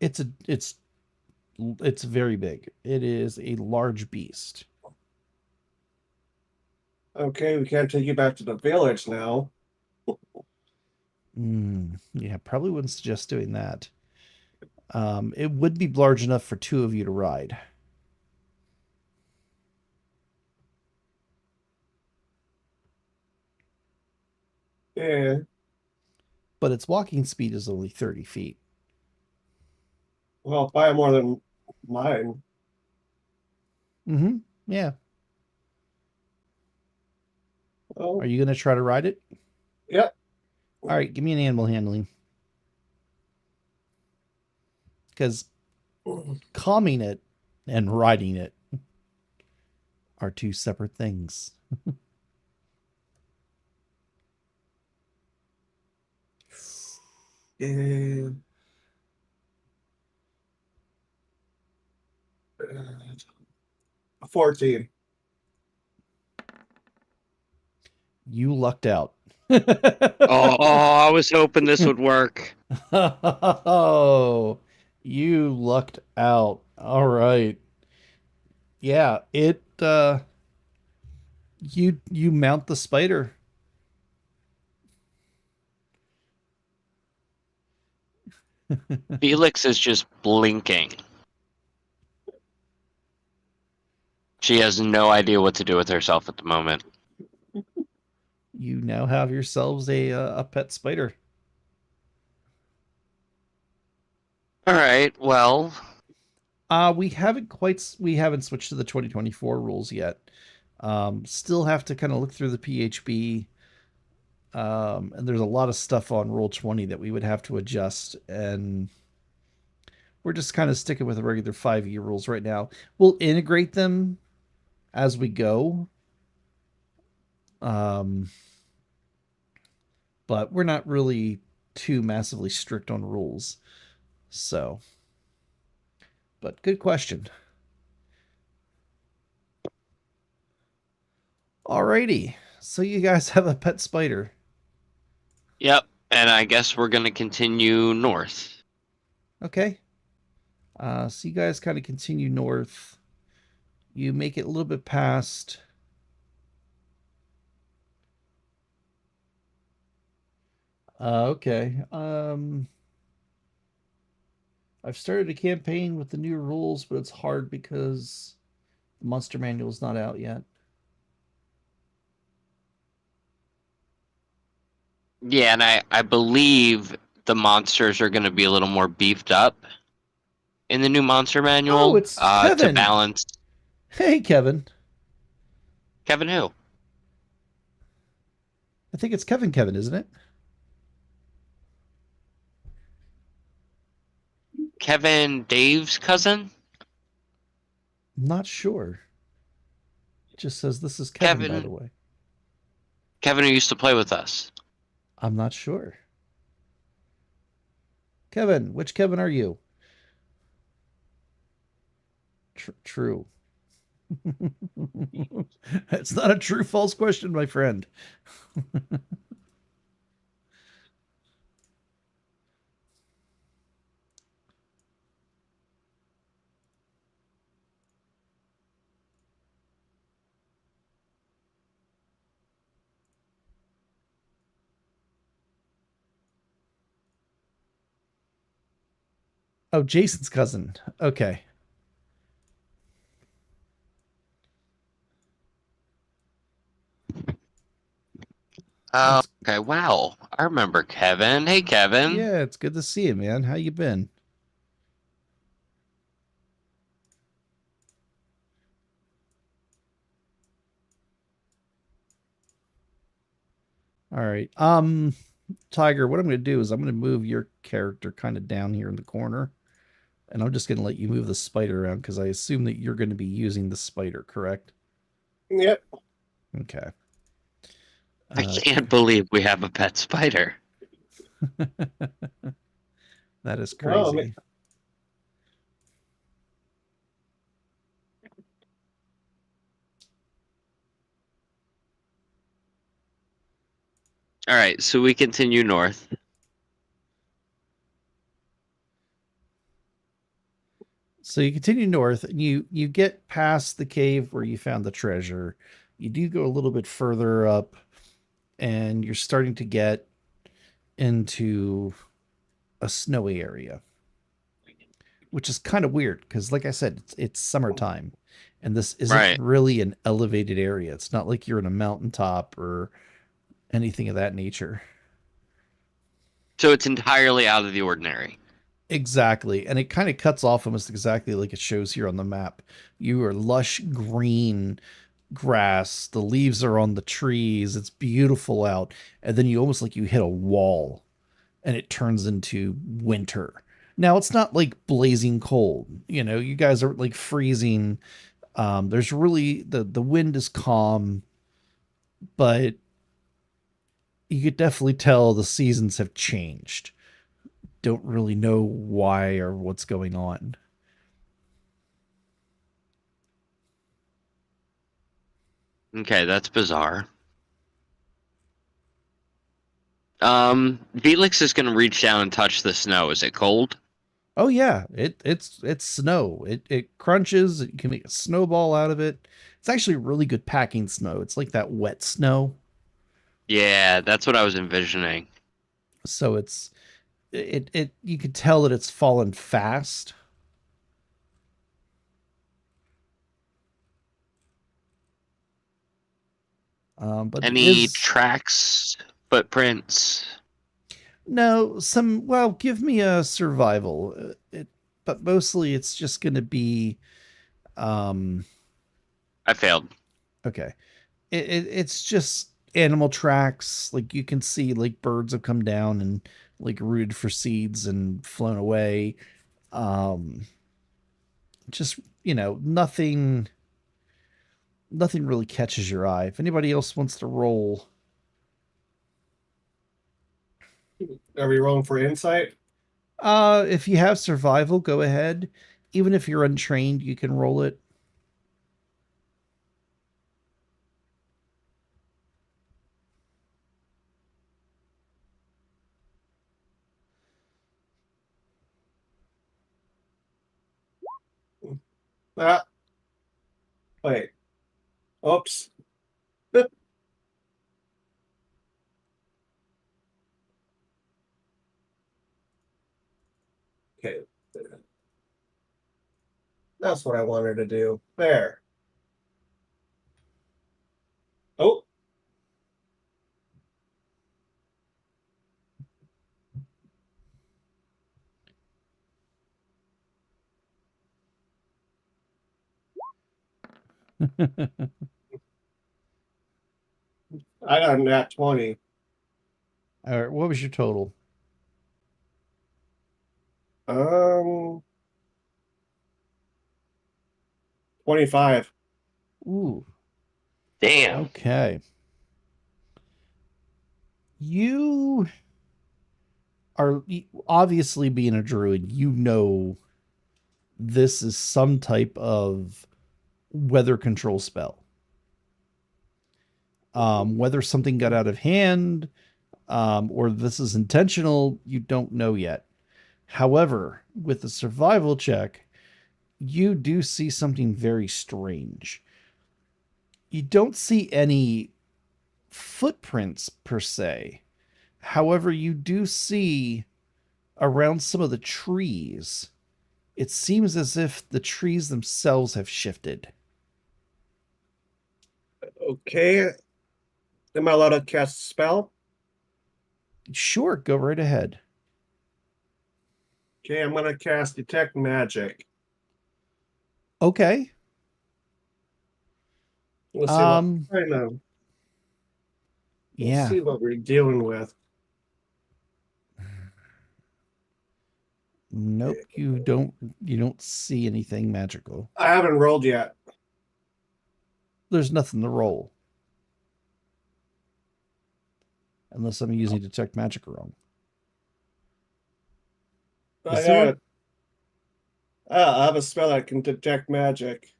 [SPEAKER 1] It's very big. It is a large beast.
[SPEAKER 4] Okay, we can't take you back to the village now.
[SPEAKER 1] Yeah, probably wouldn't suggest doing that. It would be large enough for two of you to ride.
[SPEAKER 4] Yeah.
[SPEAKER 1] But its walking speed is only 30 feet.
[SPEAKER 4] Well, probably more than mine.
[SPEAKER 1] Mm-hmm. Yeah.
[SPEAKER 4] Oh,
[SPEAKER 1] Are you going to try to ride it?
[SPEAKER 4] yep.
[SPEAKER 1] All right, give me an animal handling. Because calming it and riding it are two separate things.
[SPEAKER 4] Yeah. 14.
[SPEAKER 1] You lucked out.
[SPEAKER 3] Oh, I was hoping this would work.
[SPEAKER 1] Oh, you lucked out. All right. Yeah, you mount the spider.
[SPEAKER 3] Felix is just blinking. She has no idea what to do with herself at the moment.
[SPEAKER 1] You now have yourselves a pet spider.
[SPEAKER 3] All right, well,
[SPEAKER 1] We haven't switched to the 2024 rules yet. Still have to kind of look through the PHB. And there's a lot of stuff on Roll 20 that we would have to adjust, and we're just kind of sticking with the regular 5e rules right now. We'll integrate them as we go. But we're not really too massively strict on rules. So, but good question. Alrighty. So you guys have a pet spider.
[SPEAKER 3] yep, and I guess we're going to continue north.
[SPEAKER 1] Okay. So you guys kind of continue north. You make it a little bit past. Okay. I've started a campaign with the new rules, but it's hard because the monster manual is not out yet.
[SPEAKER 3] Yeah, and I believe the monsters are going to be a little more beefed up in the new monster manual
[SPEAKER 1] Oh, it's
[SPEAKER 3] to
[SPEAKER 1] Kevin.
[SPEAKER 3] balance.
[SPEAKER 1] Hey, Kevin.
[SPEAKER 3] Kevin who?
[SPEAKER 1] I think it's Kevin, isn't it?
[SPEAKER 3] Kevin Dave's cousin?
[SPEAKER 1] I'm not sure. It just says this is Kevin, by the way.
[SPEAKER 3] Kevin who used to play with us.
[SPEAKER 1] I'm not sure. Kevin, which Kevin are you? True. It's not a true false question, my friend. Oh, Jason's cousin. Okay.
[SPEAKER 3] Oh, okay. Wow. I remember Kevin. Hey, Kevin.
[SPEAKER 1] Yeah, it's good to see you, man. How you been? All right. Tiger, what I'm going to do is I'm going to move your character kind of down here in the corner. And I'm just going to let you move the spider around because I assume that you're going to be using the spider, correct?
[SPEAKER 4] Yep.
[SPEAKER 1] Okay.
[SPEAKER 3] I can't believe we have a pet spider.
[SPEAKER 1] That is crazy.
[SPEAKER 4] Oh, man.
[SPEAKER 3] All right, so we continue north.
[SPEAKER 1] So you continue north and you get past the cave where you found the treasure. You do go a little bit further up and you're starting to get into a snowy area, which is kind of weird because, like I said, it's summertime, and this isn't
[SPEAKER 3] Right.
[SPEAKER 1] really an elevated area. It's not like you're in a mountaintop or anything of that nature.
[SPEAKER 3] So it's entirely out of the ordinary.
[SPEAKER 1] Exactly. And it kind of cuts off almost exactly like it shows here on the map. You are lush green grass. The leaves are on the trees. It's beautiful out. And then you almost like you hit a wall and it turns into winter. Now it's not like blazing cold. You know, you guys are like freezing. There's really the wind is calm, but you could definitely tell the seasons have changed. Don't really know why or what's going on.
[SPEAKER 3] Okay, that's bizarre. Felix is gonna reach down and touch the snow. Is it cold?
[SPEAKER 1] Oh yeah, it's snow. It crunches. You can make a snowball out of it. It's actually really good packing snow. It's like that wet snow.
[SPEAKER 3] Yeah, that's what I was envisioning.
[SPEAKER 1] So it you could tell that it's fallen fast. But it
[SPEAKER 3] Any
[SPEAKER 1] is
[SPEAKER 3] tracks, footprints?
[SPEAKER 1] no some. Well, give me a survival. But mostly it's just going to be um
[SPEAKER 3] I failed.
[SPEAKER 1] okay. It's just animal tracks. Like you can see like birds have come down and like rooted for seeds and flown away. Um just, nothing really catches your eye. If anybody else wants to roll,
[SPEAKER 4] Are we rolling for insight?
[SPEAKER 1] if you have survival, go ahead. Even if you're untrained, you can roll it.
[SPEAKER 4] Ah, wait. Oops. Okay. That's what I wanted to do. There. Oh. I got a nat 20.
[SPEAKER 1] All right, what was your total?
[SPEAKER 4] Um, 25.
[SPEAKER 1] Ooh,
[SPEAKER 3] Damn.
[SPEAKER 1] okay. You are obviously being a druid, this is some type of weather control spell. Whether something got out of hand, or this is intentional, you don't know yet. However, with the survival check, you do see something very strange. You don't see any footprints per se. However, you do see around some of the trees, it seems as if the trees themselves have shifted.
[SPEAKER 4] Okay. Am I allowed to cast a spell?
[SPEAKER 1] Sure, go right ahead.
[SPEAKER 4] Okay, I'm gonna cast Detect Magic.
[SPEAKER 1] Okay.
[SPEAKER 4] Let's see
[SPEAKER 1] Um,
[SPEAKER 4] what I know. Let's
[SPEAKER 1] yeah.
[SPEAKER 4] see what we're dealing with.
[SPEAKER 1] Nope, you don't see anything magical.
[SPEAKER 4] I haven't rolled yet.
[SPEAKER 1] There's nothing to roll. Unless I'm using detect magic wrong.
[SPEAKER 4] I
[SPEAKER 1] Is there
[SPEAKER 4] have, I have a spell that can detect magic.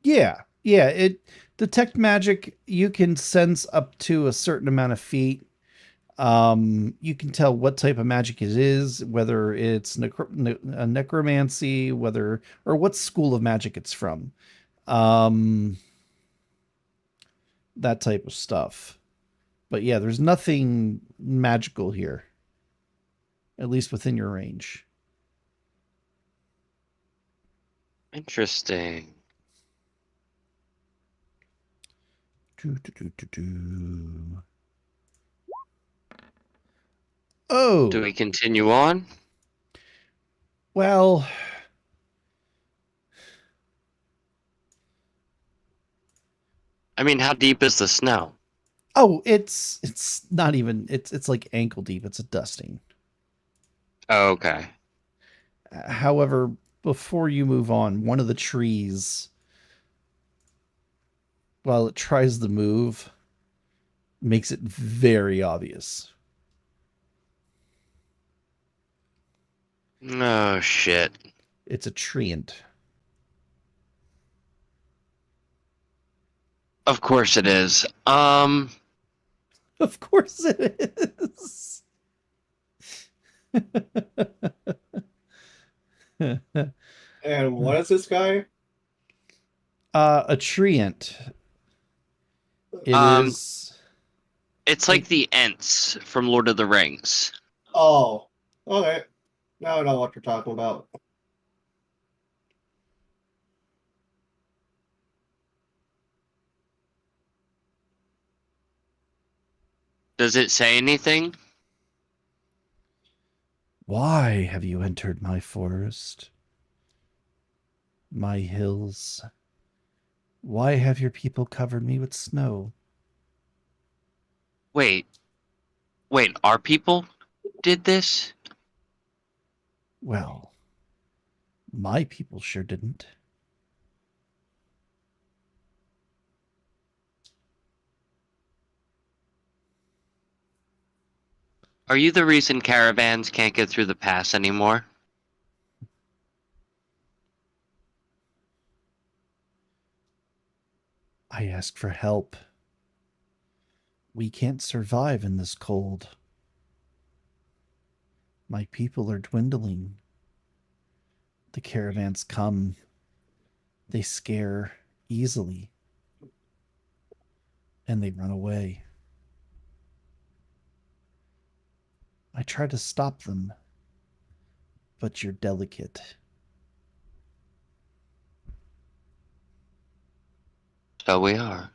[SPEAKER 1] Yeah. It detect magic, you can sense up to a certain amount of feet. You can tell what type of magic it is, whether it's necromancy, or what school of magic it's from. That type of stuff. But yeah, there's nothing magical here, at least within your range.
[SPEAKER 3] Interesting.
[SPEAKER 1] Oh,
[SPEAKER 3] Do we continue on?
[SPEAKER 1] well,
[SPEAKER 3] I mean, how deep is the snow?
[SPEAKER 1] oh, it's not even it's like ankle deep. It's a dusting.
[SPEAKER 3] Oh, okay.
[SPEAKER 1] However, before you move on, one of the trees, while it tries to move, makes it very obvious.
[SPEAKER 3] Oh shit.
[SPEAKER 1] It's a treant.
[SPEAKER 3] Of course it is.
[SPEAKER 1] Of course it is.
[SPEAKER 4] And what is this guy?
[SPEAKER 1] A treant. It
[SPEAKER 3] Um,
[SPEAKER 1] is.
[SPEAKER 3] it's like the Ents from Lord of the Rings.
[SPEAKER 4] Oh, okay. Now I know what you're talking about.
[SPEAKER 3] Does it say anything?
[SPEAKER 1] Why have you entered my forest? My hills? Why have your people covered me with snow?
[SPEAKER 3] Wait, our people did this?
[SPEAKER 1] Well, my people sure didn't.
[SPEAKER 3] Are you the reason caravans can't get through the pass anymore?
[SPEAKER 1] I ask for help. We can't survive in this cold. My people are dwindling. The caravans come. They scare easily. And they run away. I try to stop them. But you're delicate.
[SPEAKER 3] So we are.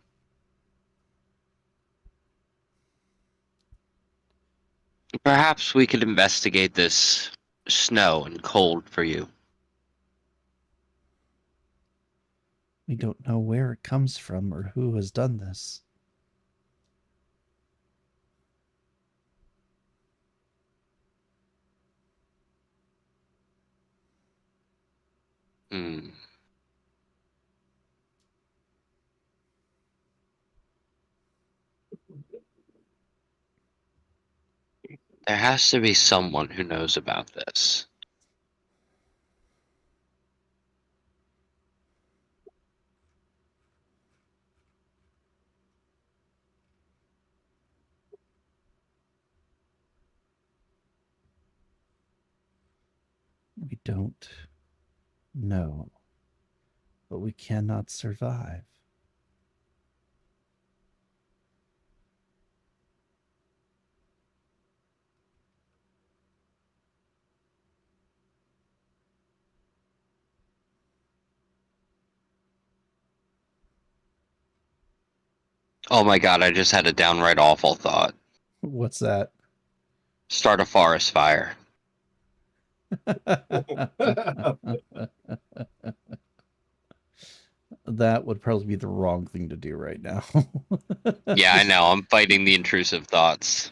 [SPEAKER 3] Perhaps we could investigate this snow and cold for you.
[SPEAKER 1] We don't know where it comes from or who has done this.
[SPEAKER 3] Hmm. There has to be someone who knows about this.
[SPEAKER 1] We don't know. But we cannot survive.
[SPEAKER 3] Oh my god, I just had a downright awful thought.
[SPEAKER 1] What's that?
[SPEAKER 3] Start a forest fire.
[SPEAKER 1] That would probably be the wrong thing to do right now.
[SPEAKER 3] Yeah, I know. I'm fighting the intrusive thoughts.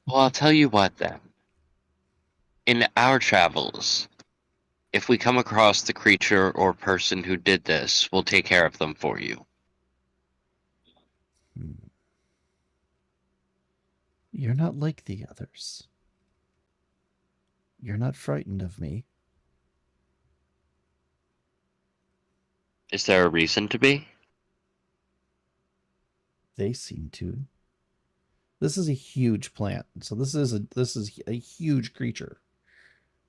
[SPEAKER 3] Well, I'll tell you what then. In our travels, if we come across the creature or person who did this, we'll take care of them for you.
[SPEAKER 1] You're not like the others. You're not frightened of me.
[SPEAKER 3] Is there a reason to be?
[SPEAKER 1] They seem to. This is a huge plant, so this is a huge creature.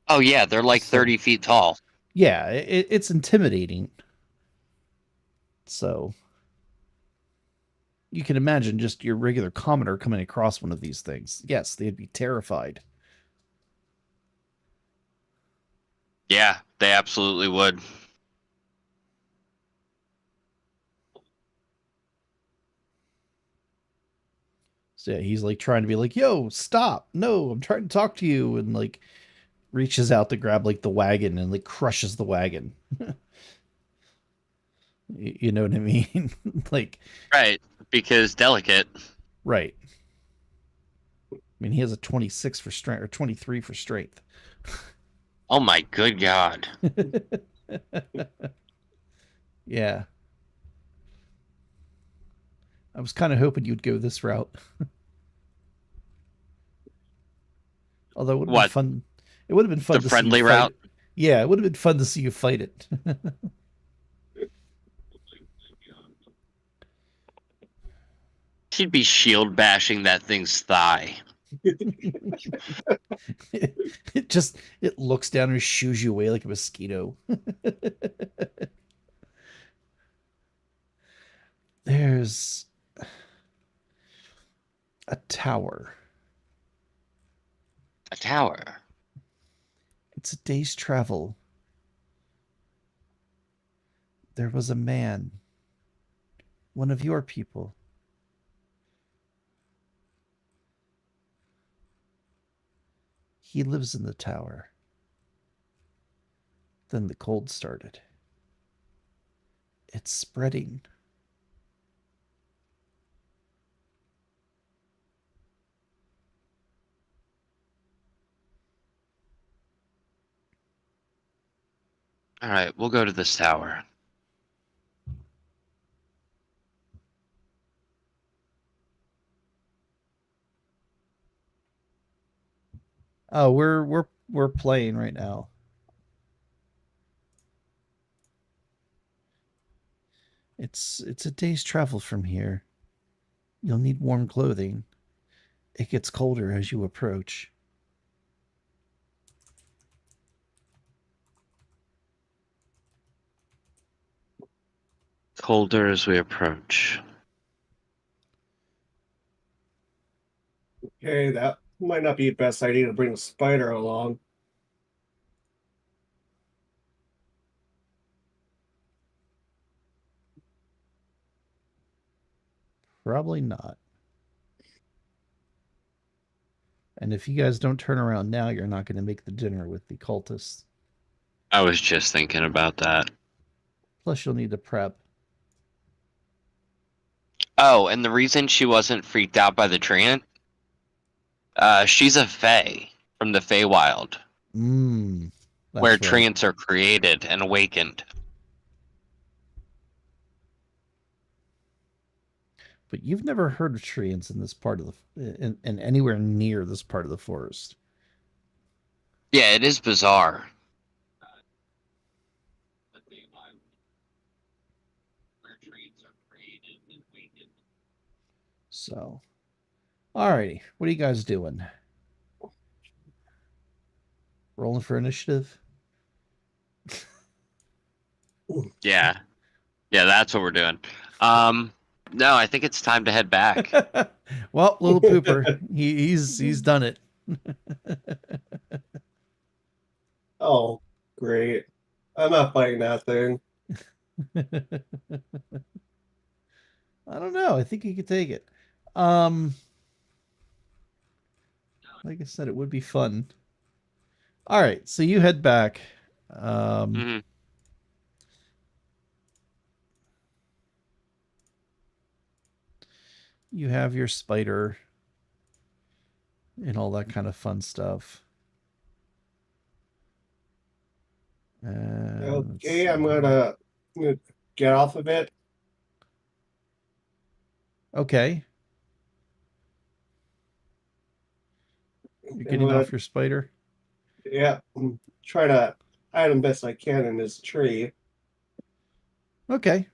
[SPEAKER 3] Oh yeah, they're like
[SPEAKER 1] So-
[SPEAKER 3] 30 feet tall.
[SPEAKER 1] Yeah, it's intimidating. So you can imagine just your regular commoner coming across one of these things. Yes, they'd be terrified.
[SPEAKER 3] Yeah, they absolutely would.
[SPEAKER 1] So yeah, he's like trying to be like, "Yo, stop! No, I'm trying to talk to you," and like reaches out to grab like the wagon and like crushes the wagon. You know what I mean? Like,
[SPEAKER 3] Right, because delicate.
[SPEAKER 1] right. I mean, he has a 26 for strength or 23 for strength.
[SPEAKER 3] Oh my good God.
[SPEAKER 1] Yeah. I was kind of hoping you'd go this route. Although it would have been
[SPEAKER 3] What,
[SPEAKER 1] fun. It would have been fun
[SPEAKER 3] the
[SPEAKER 1] to see you
[SPEAKER 3] friendly
[SPEAKER 1] fight.
[SPEAKER 3] route?
[SPEAKER 1] Yeah, it would have been fun to see you fight it.
[SPEAKER 3] She'd be shield bashing that thing's thigh.
[SPEAKER 1] It just it looks down and shoos you away like a mosquito. There's a tower.
[SPEAKER 3] A tower.
[SPEAKER 1] It's a day's travel. There was a man, one of your people. He lives in the tower. Then the cold started. It's spreading.
[SPEAKER 3] All right, we'll go to this tower.
[SPEAKER 1] Oh, we're playing right now. It's a day's travel from here. You'll need warm clothing. It gets colder as you approach.
[SPEAKER 3] Colder as we approach.
[SPEAKER 4] Okay, that might not be the best idea to bring a spider along.
[SPEAKER 1] Probably not. And if you guys don't turn around now, you're not going to make the dinner with the cultists.
[SPEAKER 3] I was just thinking about that.
[SPEAKER 1] Plus, you'll need to prep.
[SPEAKER 3] Oh, and the reason she wasn't freaked out by the treant, she's a fae from the Feywild,
[SPEAKER 1] Mmm.
[SPEAKER 3] where
[SPEAKER 1] Right.
[SPEAKER 3] treants are created and awakened.
[SPEAKER 1] But you've never heard of treants in this part of in anywhere near this part of the forest.
[SPEAKER 3] Yeah, it is bizarre.
[SPEAKER 1] So, alrighty, what are you guys doing? Rolling for initiative?
[SPEAKER 3] Yeah. Yeah, that's what we're doing. No, I think it's time to head back.
[SPEAKER 1] Well, little pooper, he's done it.
[SPEAKER 4] Oh, great. I'm not fighting that thing.
[SPEAKER 1] I don't know. I think he could take it. Like I said, it would be fun. All right, so you head back.
[SPEAKER 3] Mhm.
[SPEAKER 1] You have your spider and all that kind of fun stuff.
[SPEAKER 4] Okay, I'm gonna get off of it.
[SPEAKER 1] Okay. You're getting off your spider?
[SPEAKER 4] Yeah, try to hide him best I can in this tree.
[SPEAKER 1] Okay.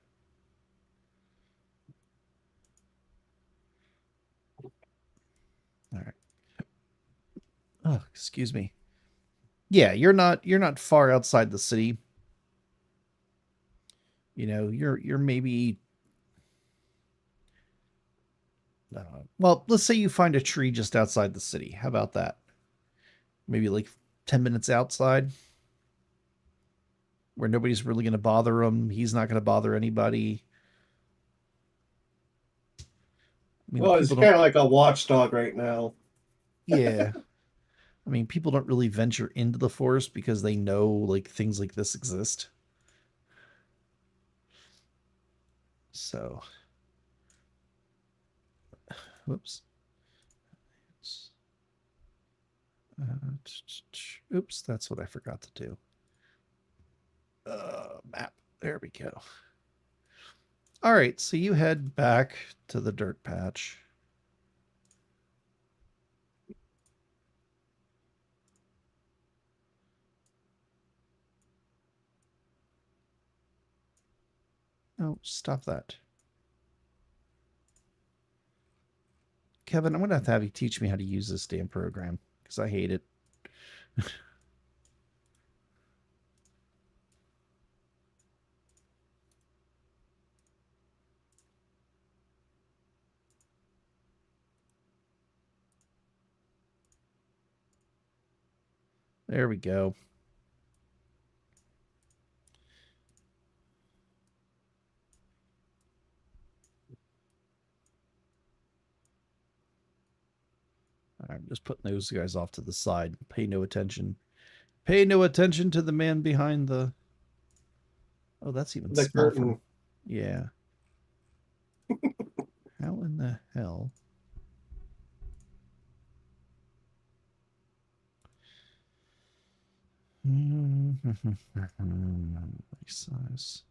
[SPEAKER 1] All right. Oh, excuse me. Yeah, you're not far outside the city. You're maybe, well, let's say you find a tree just outside the city. How about that? Maybe like 10 minutes outside where nobody's really going to bother him. He's not going to bother anybody. I mean,
[SPEAKER 4] Well, it's kind of like a watchdog right now.
[SPEAKER 1] Yeah. I mean, people don't really venture into the forest because they know like things like this exist. So, whoops. Oops, that's what I forgot to do. Map. There we go. All right, so you head back to the dirt patch. Oh, stop that. Kevin, I'm going to have you teach me how to use this damn program because I hate it. There we go. I'm just putting those guys off to the side. Pay no attention. Pay no attention to the man behind the... Oh, that's even
[SPEAKER 4] The
[SPEAKER 1] small.
[SPEAKER 4] curtain.
[SPEAKER 1] Yeah. How in the hell? Size.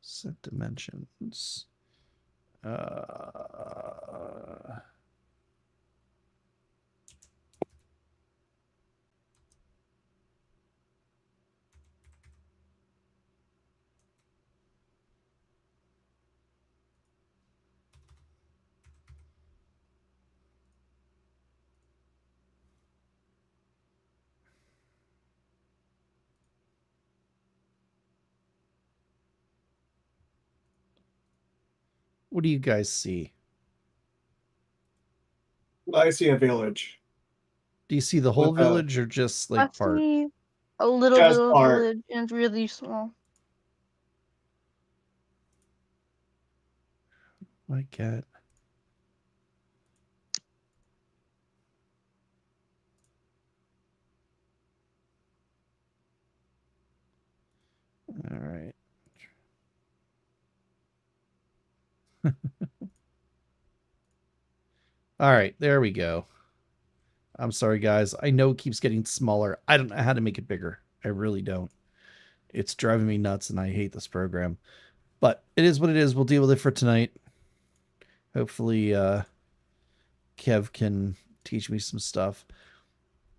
[SPEAKER 1] Set dimensions. What do you guys see?
[SPEAKER 4] I see a village.
[SPEAKER 1] Do you see the whole
[SPEAKER 4] With a-
[SPEAKER 1] village or just
[SPEAKER 2] I
[SPEAKER 1] like part?
[SPEAKER 2] see a little
[SPEAKER 4] Just
[SPEAKER 2] bit of
[SPEAKER 4] part.
[SPEAKER 2] village and it's really small.
[SPEAKER 1] My cat. All right. All right, there we go. I'm sorry, guys. I know it keeps getting smaller. I don't know how to make it bigger. I really don't. It's driving me nuts, and I hate this program. But it is what it is. We'll deal with it for tonight. Hopefully, Kev can teach me some stuff.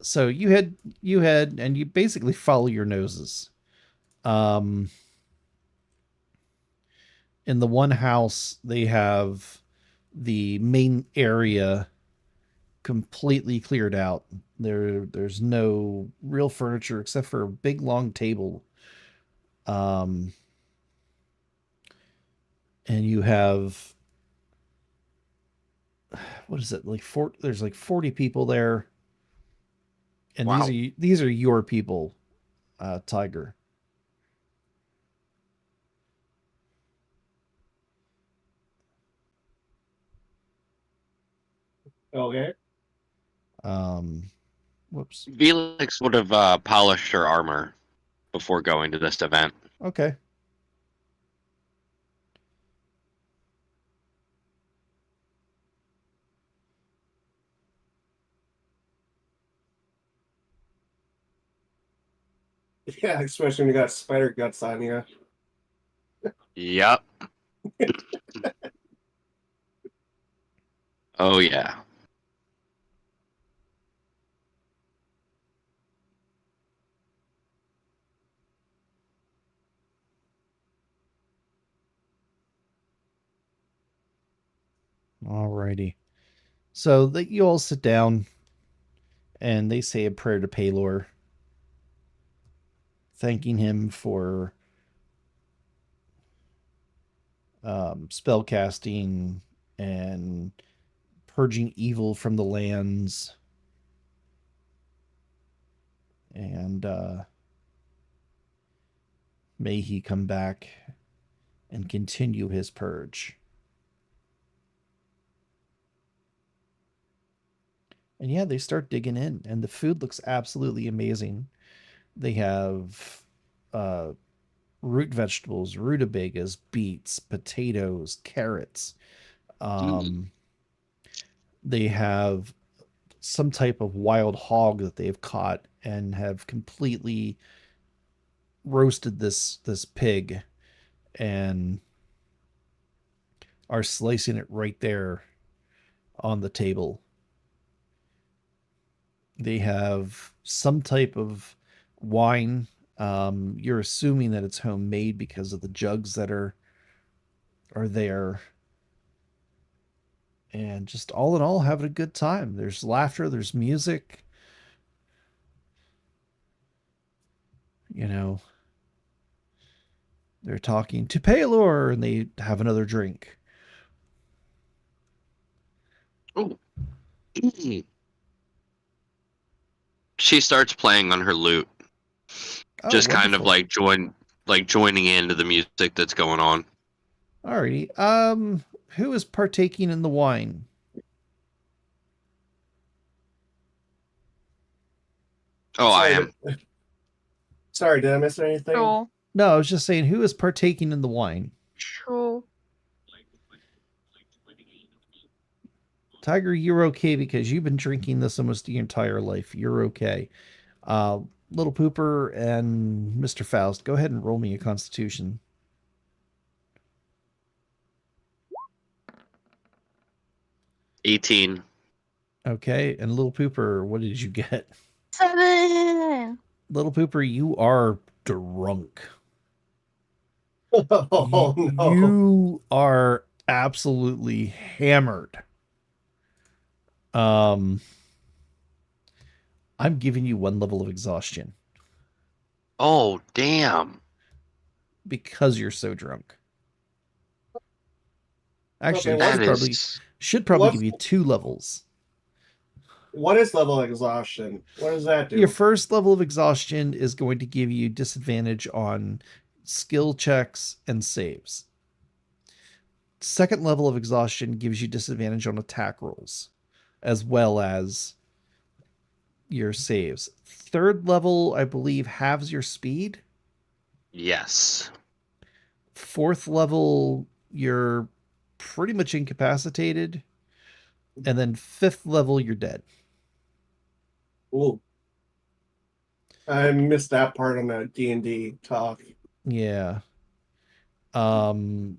[SPEAKER 1] So you head, and you basically follow your noses. In the one house, they have the main area completely cleared out. There's no real furniture except for a big long table. And you have, what is it, like there's like 40 people there. And
[SPEAKER 3] Wow.
[SPEAKER 1] these are your people, Tiger.
[SPEAKER 4] Okay.
[SPEAKER 1] Whoops.
[SPEAKER 3] Felix would have polished her armor before going to this event.
[SPEAKER 1] Okay.
[SPEAKER 4] Yeah, especially when you got spider guts on you.
[SPEAKER 3] Yep. Oh yeah.
[SPEAKER 1] Alrighty. So that you all sit down and they say a prayer to Paylor. thanking him for spell casting and purging evil from the lands. And may he come back and continue his purge. And yeah, they start digging in, and the food looks absolutely amazing. They have root vegetables, rutabagas, beets, potatoes, carrots. They have some type of wild hog that they've caught and have completely roasted this pig and are slicing it right there on the table. They have some type of wine. You're assuming that it's homemade because of the jugs that are there. And just all in all, having a good time. There's laughter, there's music. You know, they're talking to Paylor and they have another drink.
[SPEAKER 3] Oh. She starts playing on her lute.
[SPEAKER 1] Oh,
[SPEAKER 3] just kind of
[SPEAKER 1] wonderful.
[SPEAKER 3] like joining into the music that's going on.
[SPEAKER 1] Alrighty. Who is partaking in the wine?
[SPEAKER 3] Oh, I am.
[SPEAKER 4] Sorry, did I miss anything?
[SPEAKER 2] Sure.
[SPEAKER 1] No, I was just saying, who is partaking in the wine?
[SPEAKER 2] Sure.
[SPEAKER 1] Tiger, you're okay because you've been drinking this almost your entire life. You're okay. Little Pooper and Mr. Faust, go ahead and roll me a Constitution.
[SPEAKER 3] $18.
[SPEAKER 1] Okay, and Little Pooper, what did you get?
[SPEAKER 2] 7.
[SPEAKER 1] Little Pooper, you are drunk.
[SPEAKER 4] Oh, no.
[SPEAKER 1] You are absolutely hammered. I'm giving you 1 level of exhaustion.
[SPEAKER 3] Oh, damn.
[SPEAKER 1] Because you're so drunk. Actually,
[SPEAKER 4] Okay,
[SPEAKER 1] should probably give you 2 levels.
[SPEAKER 4] What is level of exhaustion? What does that do?
[SPEAKER 1] Your first level of exhaustion is going to give you disadvantage on skill checks and saves. Second level of exhaustion gives you disadvantage on attack rolls, as well as your saves. Third level, I believe, halves your speed.
[SPEAKER 3] Yes.
[SPEAKER 1] Fourth level, you're pretty much incapacitated. And then fifth level, you're dead.
[SPEAKER 4] Ooh. I missed that part on the D&D talk.
[SPEAKER 1] Yeah. So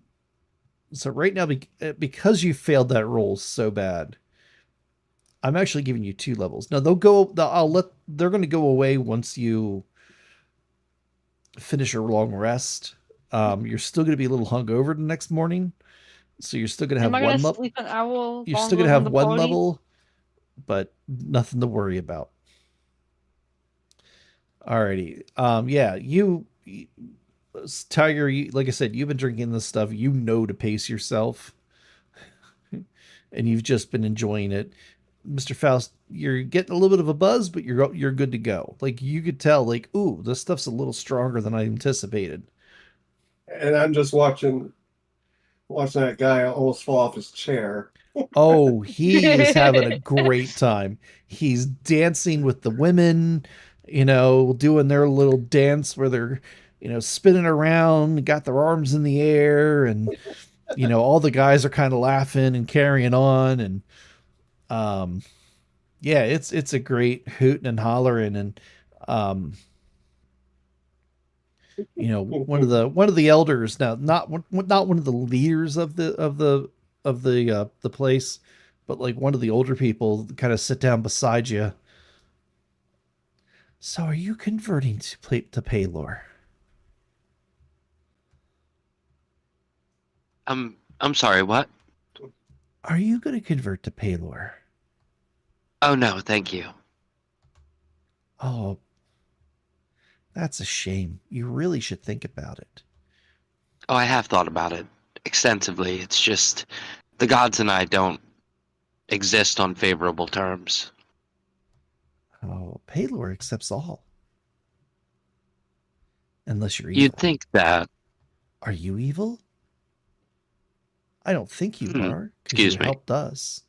[SPEAKER 1] right now, because you failed that roll so bad, I'm actually giving you 2 levels. Now they're going to go away once you finish your long rest. You're still going to be a little hungover the next morning, so you're still going to have
[SPEAKER 2] Am I
[SPEAKER 1] one
[SPEAKER 2] gonna
[SPEAKER 1] level.
[SPEAKER 2] sleep an hour?
[SPEAKER 1] You're still going to have 1 level, but nothing to worry about. Alrighty. Yeah, you Tiger, like I said, you've been drinking this stuff. You know to pace yourself, and you've just been enjoying it. Mr. Faust, you're getting a little bit of a buzz, but you're good to go. Like you could tell, like, ooh, this stuff's a little stronger than I anticipated.
[SPEAKER 4] And I'm just watching that guy almost fall off his chair.
[SPEAKER 1] Oh, he is having a great time. He's dancing with the women, doing their little dance where they're, spinning around, got their arms in the air, and all the guys are kind of laughing and carrying on, and yeah, it's a great hooting and hollering, and one of the elders, now not one of the leaders of the place, but like one of the older people kind of sit down beside you. So are you converting to Paylor?
[SPEAKER 3] I'm sorry, what?
[SPEAKER 1] Are you going to convert to Paylor?
[SPEAKER 3] Oh no, thank you.
[SPEAKER 1] Oh, That's a shame. You really should think about it.
[SPEAKER 3] Oh, I have thought about it extensively. It's just the gods and I don't exist on favorable terms.
[SPEAKER 1] Oh, Palor accepts all. Unless you're evil.
[SPEAKER 3] You'd think that.
[SPEAKER 1] Are you evil? I don't think you are, because
[SPEAKER 3] Excuse
[SPEAKER 1] you
[SPEAKER 3] me.
[SPEAKER 1] helped us.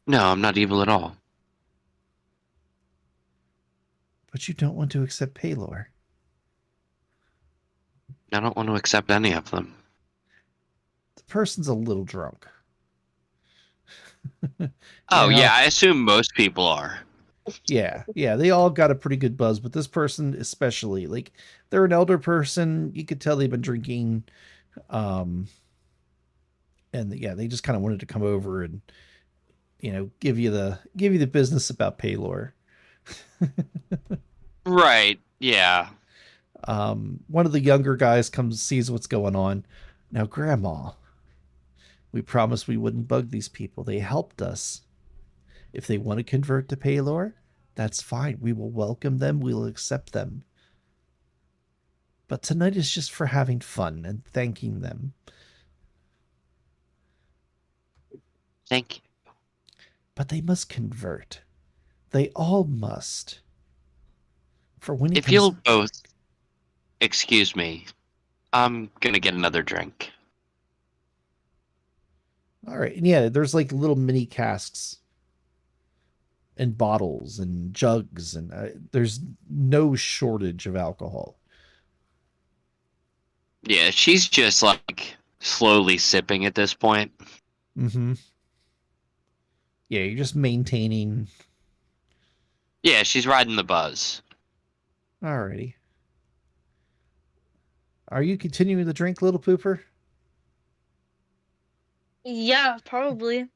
[SPEAKER 3] No, I'm not evil at all.
[SPEAKER 1] But you don't want to accept Palor.
[SPEAKER 3] I don't want to accept any of them.
[SPEAKER 1] The person's a little drunk.
[SPEAKER 3] Oh,
[SPEAKER 1] Yeah.
[SPEAKER 3] yeah, I assume most people are.
[SPEAKER 1] Yeah, they all got a pretty good buzz, but this person especially, like, they're an elder person. You could tell they've been drinking, and yeah, they just kind of wanted to come over and, give you the business about Palor.
[SPEAKER 3] Right, yeah.
[SPEAKER 1] One of the younger guys comes, sees what's going on. Now, Grandma, we promised we wouldn't bug these people. They helped us. If they want to convert to Palor, that's fine. We will welcome them. We'll accept them. But tonight is just for having fun and thanking them.
[SPEAKER 3] Thank you.
[SPEAKER 1] But they must convert. They all must. For when he
[SPEAKER 3] If
[SPEAKER 1] comes...
[SPEAKER 3] you'll both excuse me, I'm gonna get another drink.
[SPEAKER 1] All right. And yeah, there's like little mini casks and bottles and jugs, and there's no shortage of alcohol.
[SPEAKER 3] Yeah, she's just like slowly sipping at this point.
[SPEAKER 1] Mm-hmm. Yeah, you're just maintaining.
[SPEAKER 3] Yeah, she's riding the buzz.
[SPEAKER 1] Alrighty. Are you continuing the drink, little pooper?
[SPEAKER 2] Yeah, probably.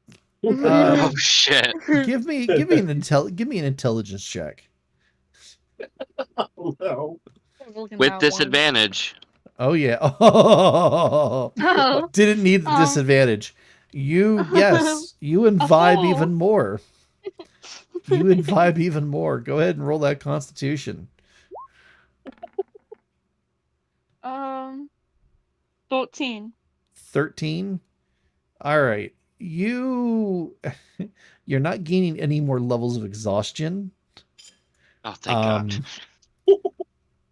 [SPEAKER 3] Oh shit.
[SPEAKER 1] Give me an intelligence check.
[SPEAKER 4] Oh, no.
[SPEAKER 3] With disadvantage.
[SPEAKER 1] Oh yeah. Oh,
[SPEAKER 2] Oh.
[SPEAKER 1] didn't need the
[SPEAKER 2] Oh.
[SPEAKER 1] disadvantage. You imbibe
[SPEAKER 2] Oh.
[SPEAKER 1] even more. You imbibe even more. Go ahead and roll that Constitution.
[SPEAKER 2] 14.
[SPEAKER 1] 13. All right. You're not gaining any more levels of exhaustion.
[SPEAKER 3] Oh, thank God.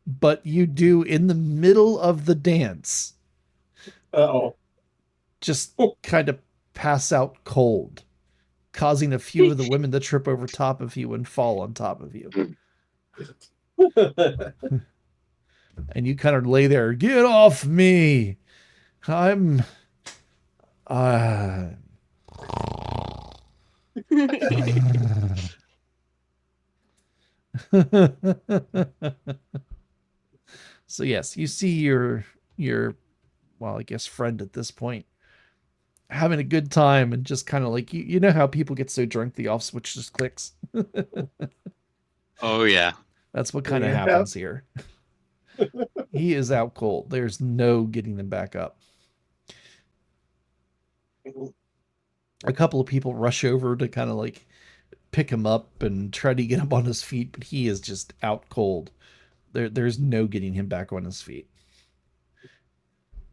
[SPEAKER 1] But you do in the middle of the dance.
[SPEAKER 4] Uh-oh.
[SPEAKER 1] Just kind of pass out cold, causing a few of the women to trip over top of you and fall on top of you. And you kind of lay there, get off me. I'm So yes, you see your well, I guess friend at this point having a good time, and just kind of like you know how people get so drunk the off switch just clicks.
[SPEAKER 3] Oh yeah.
[SPEAKER 1] That's what kind of
[SPEAKER 4] Yeah.
[SPEAKER 1] happens here. He is out cold. There's no getting them back up. A couple of people rush over to kind of like pick him up and try to get him on his feet, but he is just out cold. There's no getting him back on his feet.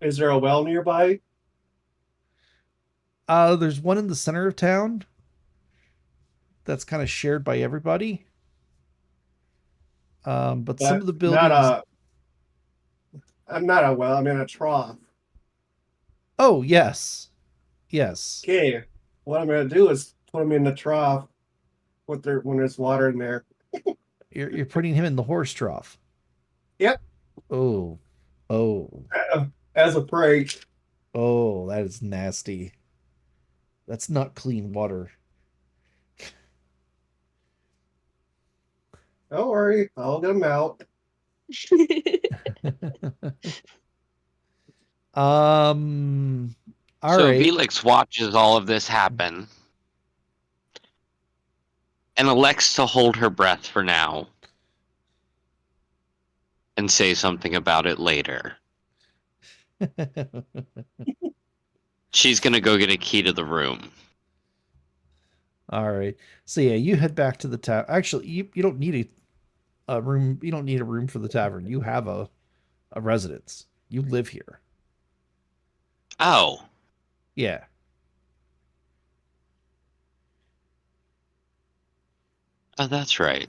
[SPEAKER 4] Is there a well nearby?
[SPEAKER 1] There's one in the center of town that's kind of shared by everybody. But some of the buildings.
[SPEAKER 4] I'm not a well. I'm in a trough.
[SPEAKER 1] Oh yes, yes.
[SPEAKER 4] Okay. What I'm gonna do is put them in the trough when there's water in there.
[SPEAKER 1] You're putting him in the horse trough.
[SPEAKER 4] Yep.
[SPEAKER 1] Oh,
[SPEAKER 4] As a prey.
[SPEAKER 1] oh, that is nasty. That's not clean water.
[SPEAKER 4] Don't worry, I'll get them out.
[SPEAKER 1] All
[SPEAKER 3] So
[SPEAKER 1] right.
[SPEAKER 3] Felix watches all of this happen and elects to hold her breath for now and say something about it later. She's gonna go get a key to the room.
[SPEAKER 1] All right. So yeah, you head back to the town. Actually, you don't need a room. You don't need a room for the tavern. You have a residence. You live here.
[SPEAKER 3] Oh,
[SPEAKER 1] Yeah.
[SPEAKER 3] oh, that's right.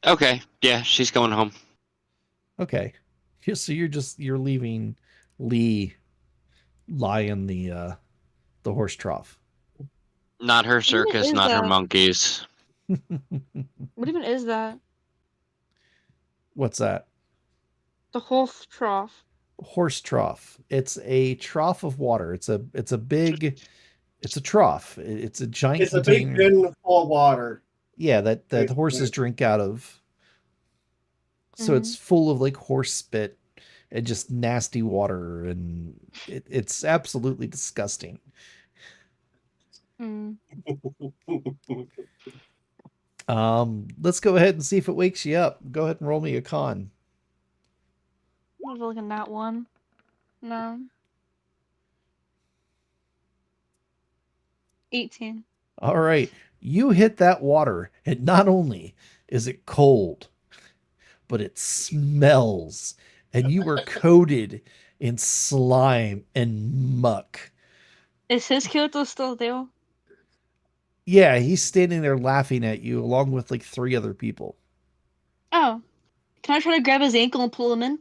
[SPEAKER 3] Okay, yeah, she's going home.
[SPEAKER 1] Okay. So you're leaving Lee lie in the horse trough.
[SPEAKER 3] Not her
[SPEAKER 2] What even
[SPEAKER 3] circus,
[SPEAKER 2] is
[SPEAKER 3] not her
[SPEAKER 2] that?
[SPEAKER 3] monkeys.
[SPEAKER 2] What even is that?
[SPEAKER 1] What's that?
[SPEAKER 2] The whole trough.
[SPEAKER 1] Horse trough. It's a trough of water. It's a big. It's a trough. It's a giant
[SPEAKER 4] It's a big
[SPEAKER 1] container.
[SPEAKER 4] bin full of water.
[SPEAKER 1] Yeah, that the
[SPEAKER 4] Right,
[SPEAKER 1] horses
[SPEAKER 4] right.
[SPEAKER 1] drink out of. So it's full of like horse spit and just nasty water, and it's absolutely disgusting.
[SPEAKER 2] Mm.
[SPEAKER 1] Let's go ahead and see if it wakes you up. Go ahead and roll me a con.
[SPEAKER 2] I'm looking at that one. No. 18.
[SPEAKER 1] All right, you hit that water, and not only is it cold, but it smells, and you are coated in slime and muck.
[SPEAKER 2] Is his Kyoto still there?
[SPEAKER 1] Yeah, he's standing there laughing at you along with like 3 other people.
[SPEAKER 2] Oh. Can I try to grab his ankle and pull him in?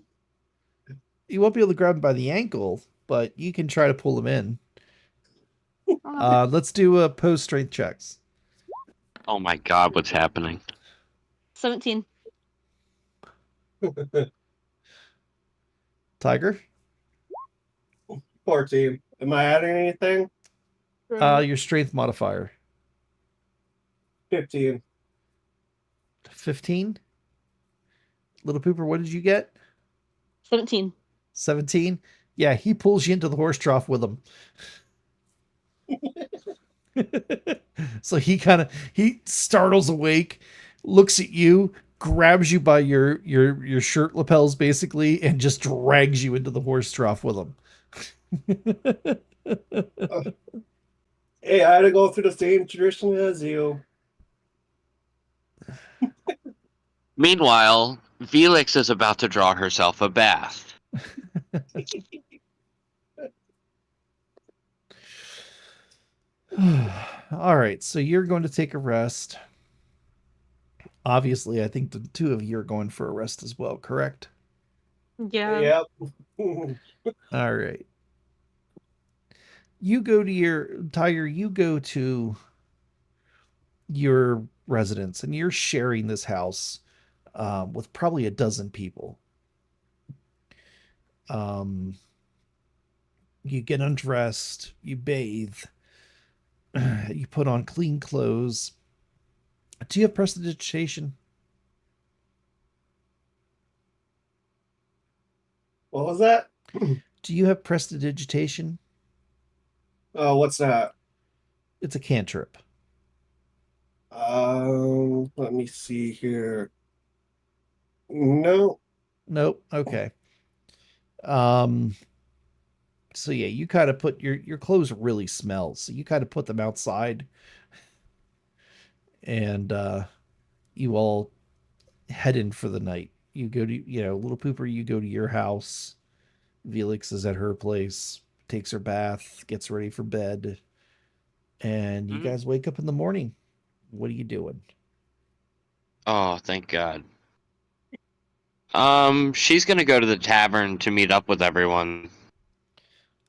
[SPEAKER 1] You won't be able to grab him by the ankle, but you can try to pull him in.
[SPEAKER 2] Oh,
[SPEAKER 1] Let's do opposed strength checks.
[SPEAKER 3] Oh my god, what's happening?
[SPEAKER 2] 17.
[SPEAKER 1] Tiger,
[SPEAKER 4] 14. Am I adding anything?
[SPEAKER 1] your strength modifier
[SPEAKER 4] 15.
[SPEAKER 1] 15. Little Pooper, what did you get?
[SPEAKER 2] 17.
[SPEAKER 1] 17. Yeah, he pulls you into the horse trough with him. So he startles awake, looks at you, grabs you by your shirt lapels basically, and just drags you into the horse trough with him.
[SPEAKER 4] Hey, I had to go through the same tradition as you.
[SPEAKER 3] Meanwhile, Felix is about to draw herself a bath.
[SPEAKER 1] All right, so you're going to take a rest. Obviously, I think the 2 of you are going for a rest as well, correct?
[SPEAKER 2] Yeah.
[SPEAKER 4] Yep.
[SPEAKER 1] All right. You go to you go to your residence, and you're sharing this house with probably a dozen people. You get undressed, you bathe, you put on clean clothes. Do you have prestidigitation?
[SPEAKER 4] What was that?
[SPEAKER 1] Do you have prestidigitation?
[SPEAKER 4] Oh, what's that?
[SPEAKER 1] It's a cantrip.
[SPEAKER 4] Let me see here. No.
[SPEAKER 1] Nope. Okay. So yeah, you kind of put your clothes really smell, so you kind of put them outside, and you all head in for the night. You go to Little Pooper, you go to your house. Felix is at her place, takes her bath, gets ready for bed, and you guys wake up in the morning. What are you doing?
[SPEAKER 3] Oh, thank God. She's gonna go to the tavern to meet up with everyone.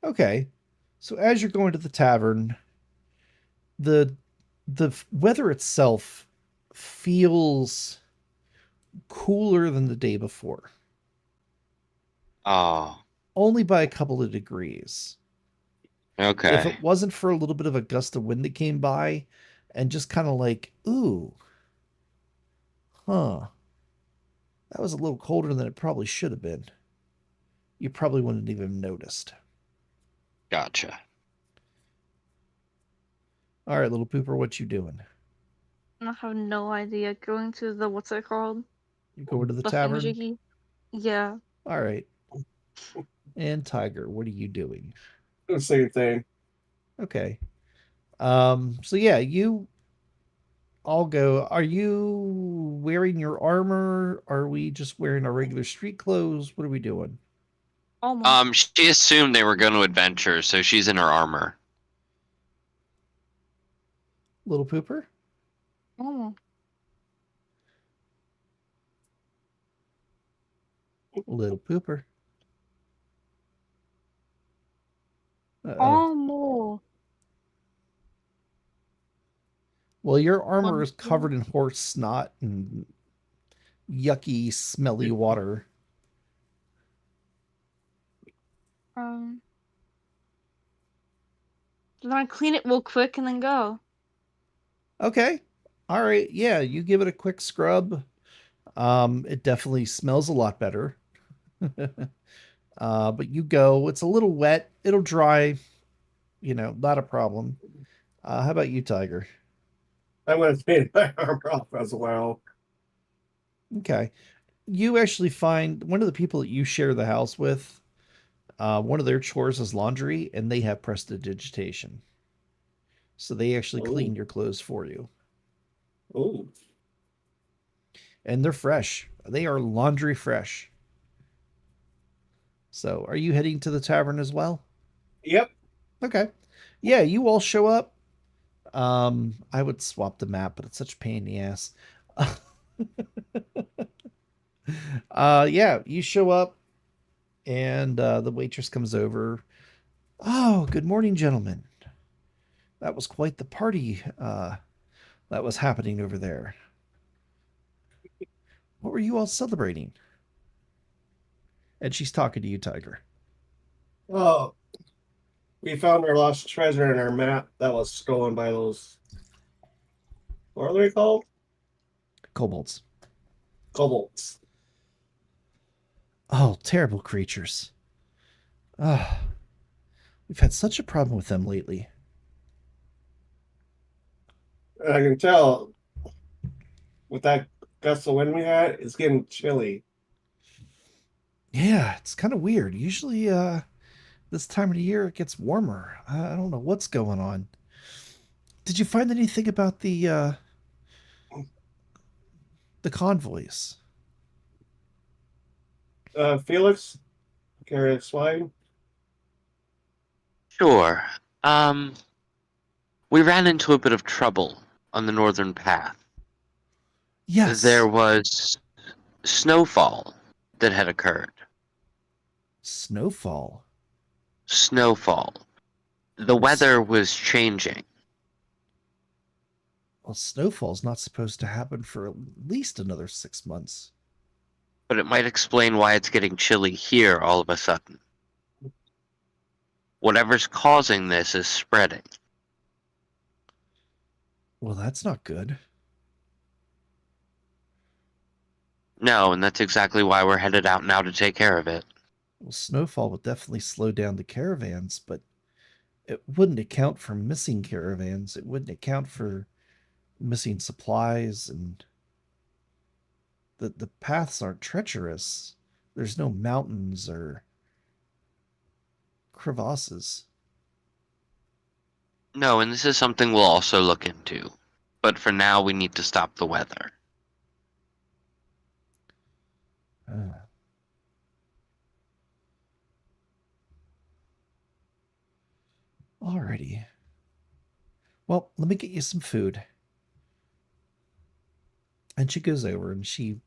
[SPEAKER 1] Okay. So as you're going to the tavern, the weather itself feels cooler than the day before.
[SPEAKER 3] Oh,
[SPEAKER 1] Only by a couple of degrees.
[SPEAKER 3] okay.
[SPEAKER 1] If it wasn't for a little bit of a gust of wind that came by and just kind of like, ooh, huh, that was a little colder than it probably should have been, you probably wouldn't even noticed.
[SPEAKER 3] Gotcha.
[SPEAKER 1] All right, Little Pooper, what you doing?
[SPEAKER 2] I have no idea. Going to the, what's it called?
[SPEAKER 1] You go into the
[SPEAKER 2] The
[SPEAKER 1] tavern?
[SPEAKER 2] thingamajiggy? Yeah.
[SPEAKER 1] All right. And Tiger, what are you doing?
[SPEAKER 4] The same thing.
[SPEAKER 1] Okay. So yeah, you I'll go. Are you wearing your armor? Are we just wearing our regular street clothes? What are we doing?
[SPEAKER 2] Almost.
[SPEAKER 3] She assumed they were going to adventure, so she's in her armor.
[SPEAKER 1] Little pooper?
[SPEAKER 2] Almost.
[SPEAKER 1] Little pooper. Uh-oh.
[SPEAKER 2] Almost.
[SPEAKER 1] Well, your armor is covered in horse snot and yucky, smelly water.
[SPEAKER 2] Then I clean it real quick and then go.
[SPEAKER 1] Okay. All right. Yeah, you give it a quick scrub. It definitely smells a lot better. But you go. It's a little wet. It'll dry. Not a problem. How about you, Tiger?
[SPEAKER 4] I'm going to clean my armor off as well.
[SPEAKER 1] Okay. You actually find one of the people that you share the house with, one of their chores is laundry, and they have prestidigitation. So they actually clean your clothes for you.
[SPEAKER 4] Oh.
[SPEAKER 1] And they're fresh. They are laundry fresh. So are you heading to the tavern as well?
[SPEAKER 4] Yep.
[SPEAKER 1] Okay. Yeah, you all show up. I would swap the map, but it's such a pain in the ass. Yeah, you show up and the waitress comes over. Oh, good morning, gentlemen. That was quite the party that was happening over there. What were you all celebrating? And she's talking to you, Tiger.
[SPEAKER 4] Oh, we found our lost treasure in our map that was stolen by those. What are they called?
[SPEAKER 1] Kobolds.
[SPEAKER 4] Kobolds.
[SPEAKER 1] Oh, terrible creatures. We've had such a problem with them lately.
[SPEAKER 4] And I can tell with that gust of wind we had, it's getting chilly.
[SPEAKER 1] Yeah, it's kind of weird. Usually, this time of the year it gets warmer. I don't know what's going on. Did you find anything about the convoys?
[SPEAKER 4] Felix, carry a swine.
[SPEAKER 3] Sure. We ran into a bit of trouble on the northern path.
[SPEAKER 1] Yes.
[SPEAKER 3] There was snowfall that had occurred.
[SPEAKER 1] Snowfall.
[SPEAKER 3] Snowfall. The weather was changing.
[SPEAKER 1] Well, snowfall's not supposed to happen for at least another 6 months.
[SPEAKER 3] But it might explain why it's getting chilly here all of a sudden. Whatever's causing this is spreading.
[SPEAKER 1] Well, that's not good.
[SPEAKER 3] No, and that's exactly why we're headed out now to take care of it.
[SPEAKER 1] Well, snowfall would definitely slow down the caravans, but it wouldn't account for missing caravans. It wouldn't account for missing supplies, and the paths aren't treacherous. There's no mountains or crevasses.
[SPEAKER 3] No, and this is something we'll also look into. But for now, we need to stop the weather.
[SPEAKER 1] Alrighty. Well, let me get you some food. And she goes over and she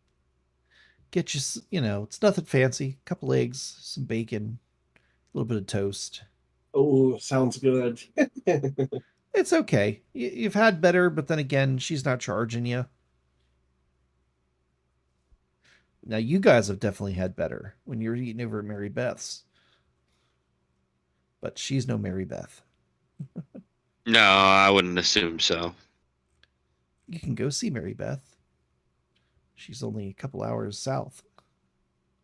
[SPEAKER 1] gets you, it's nothing fancy. A couple eggs, some bacon, a little bit of toast.
[SPEAKER 4] Oh, sounds good.
[SPEAKER 1] It's okay. You've had better, but then again, she's not charging you. Now, you guys have definitely had better when you were eating over at Mary Beth's. But she's no Mary Beth.
[SPEAKER 3] No, I wouldn't assume so.
[SPEAKER 1] You can go see Mary Beth. She's only a couple hours south.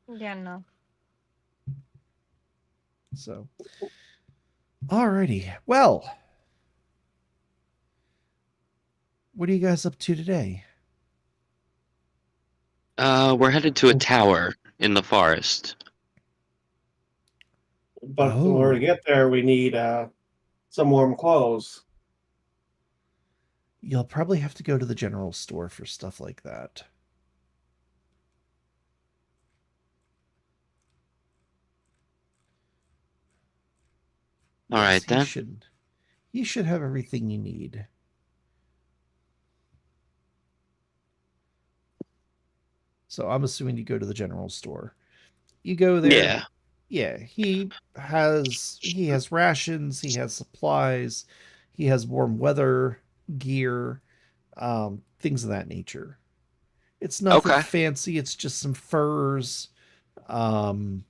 [SPEAKER 2] Yeah, no.
[SPEAKER 1] So, alrighty. Well, what are you guys up to today?
[SPEAKER 3] We're headed to a tower in the forest.
[SPEAKER 4] But in order to get there, we need some warm clothes.
[SPEAKER 1] You'll probably have to go to the general store for stuff like that.
[SPEAKER 3] All right, then.
[SPEAKER 1] You should have everything you need. So I'm assuming you go to the general store. You go there.
[SPEAKER 3] Yeah.
[SPEAKER 1] Yeah, he has rations, he has supplies, he has warm weather gear, things of that nature. It's nothing
[SPEAKER 3] Okay.
[SPEAKER 1] fancy, it's just some furs. Um,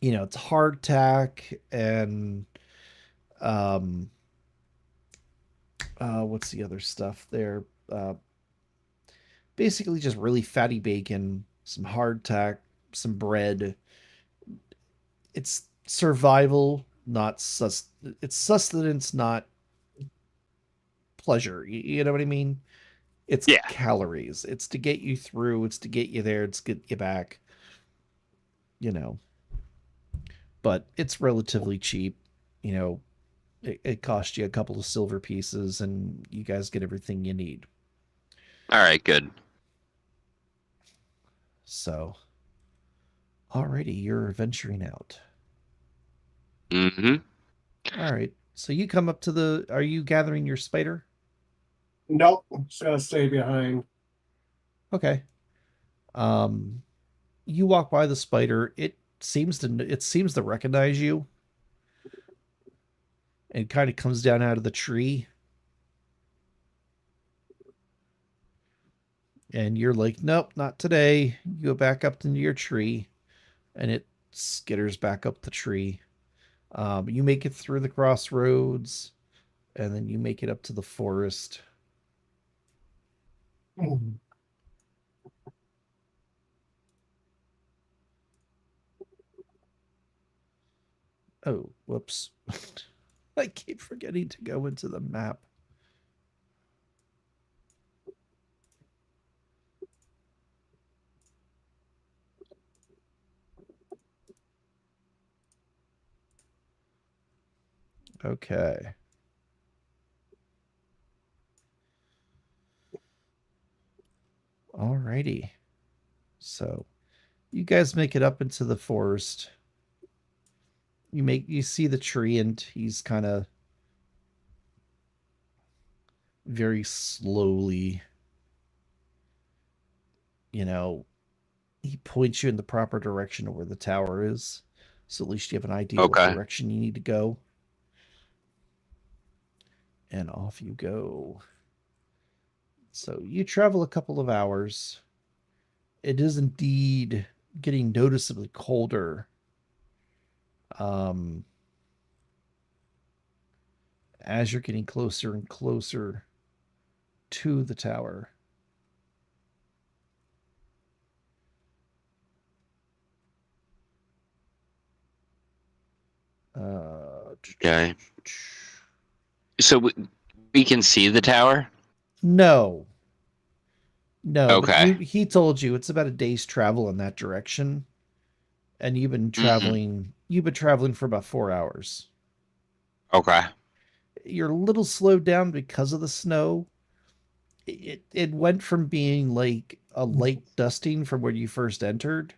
[SPEAKER 1] it's hardtack and um what's the other stuff there? Basically just really fatty bacon, some hardtack, some bread. It's survival, not it's sustenance, not pleasure. You know what I mean? It's
[SPEAKER 3] Yeah.
[SPEAKER 1] calories. It's to get you through. It's to get you there. It's to get you back. You know, but it's relatively cheap. You know, it costs you a couple of silver pieces, and you guys get everything you need.
[SPEAKER 3] All right, good.
[SPEAKER 1] So, alrighty, you're venturing out.
[SPEAKER 3] Mm-hmm.
[SPEAKER 1] All right. So you come up to the. Are you gathering your spider?
[SPEAKER 4] Nope, just gotta stay behind.
[SPEAKER 1] Okay. Um, you walk by the spider. It seems to recognize you, and kind of comes down out of the tree. And you're like, nope, not today. You go back up into your tree, and it skitters back up the tree. You make it through the crossroads, and then you make it up to the forest. Oh, whoops. I keep forgetting to go into the map. Okay. Alrighty. So you guys make it up into the forest. You see the tree, and he's kind of very slowly, you know, he points you in the proper direction of where the tower is. So at least you have an idea what
[SPEAKER 3] Okay.
[SPEAKER 1] direction you need to go. And off you go. So you travel a couple of hours. It is indeed getting noticeably colder. Um, as you're getting closer and closer to the tower.
[SPEAKER 3] Okay. So we can see the tower?
[SPEAKER 1] No, no, but
[SPEAKER 3] Okay.
[SPEAKER 1] he told you it's about a day's travel in that direction, and
[SPEAKER 3] Mm-hmm.
[SPEAKER 1] you've been traveling for about 4 hours.
[SPEAKER 3] Okay.
[SPEAKER 1] You're a little slowed down because of the snow. It went from being like a light dusting from where you first entered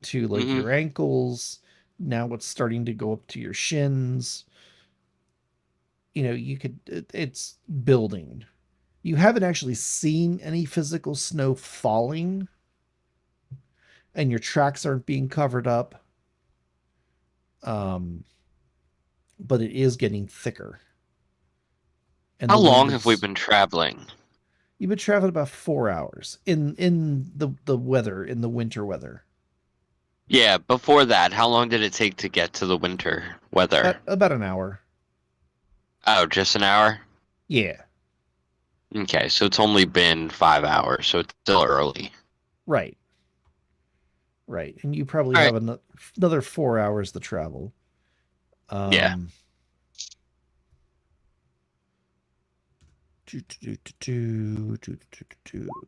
[SPEAKER 1] to like
[SPEAKER 3] Mm-hmm.
[SPEAKER 1] your ankles. Now it's starting to go up to your shins. It's building. You haven't actually seen any physical snow falling, and your tracks aren't being covered up. Um, but it is getting thicker, and
[SPEAKER 3] How
[SPEAKER 1] the wind
[SPEAKER 3] long have we
[SPEAKER 1] is.
[SPEAKER 3] been traveling?
[SPEAKER 1] You've been traveling about 4 hours in the weather, in the winter weather.
[SPEAKER 3] Yeah, before that, how long did it take to get to the winter weather?
[SPEAKER 1] About an hour.
[SPEAKER 3] Oh, just an hour?
[SPEAKER 1] Yeah,
[SPEAKER 3] Okay, so it's only been 5 hours, so it's still early.
[SPEAKER 1] right, right. And you probably
[SPEAKER 3] All
[SPEAKER 1] have
[SPEAKER 3] right.
[SPEAKER 1] another 4 hours to travel.
[SPEAKER 3] Yeah.
[SPEAKER 1] Um, do, do, do, do, do, do, do, do.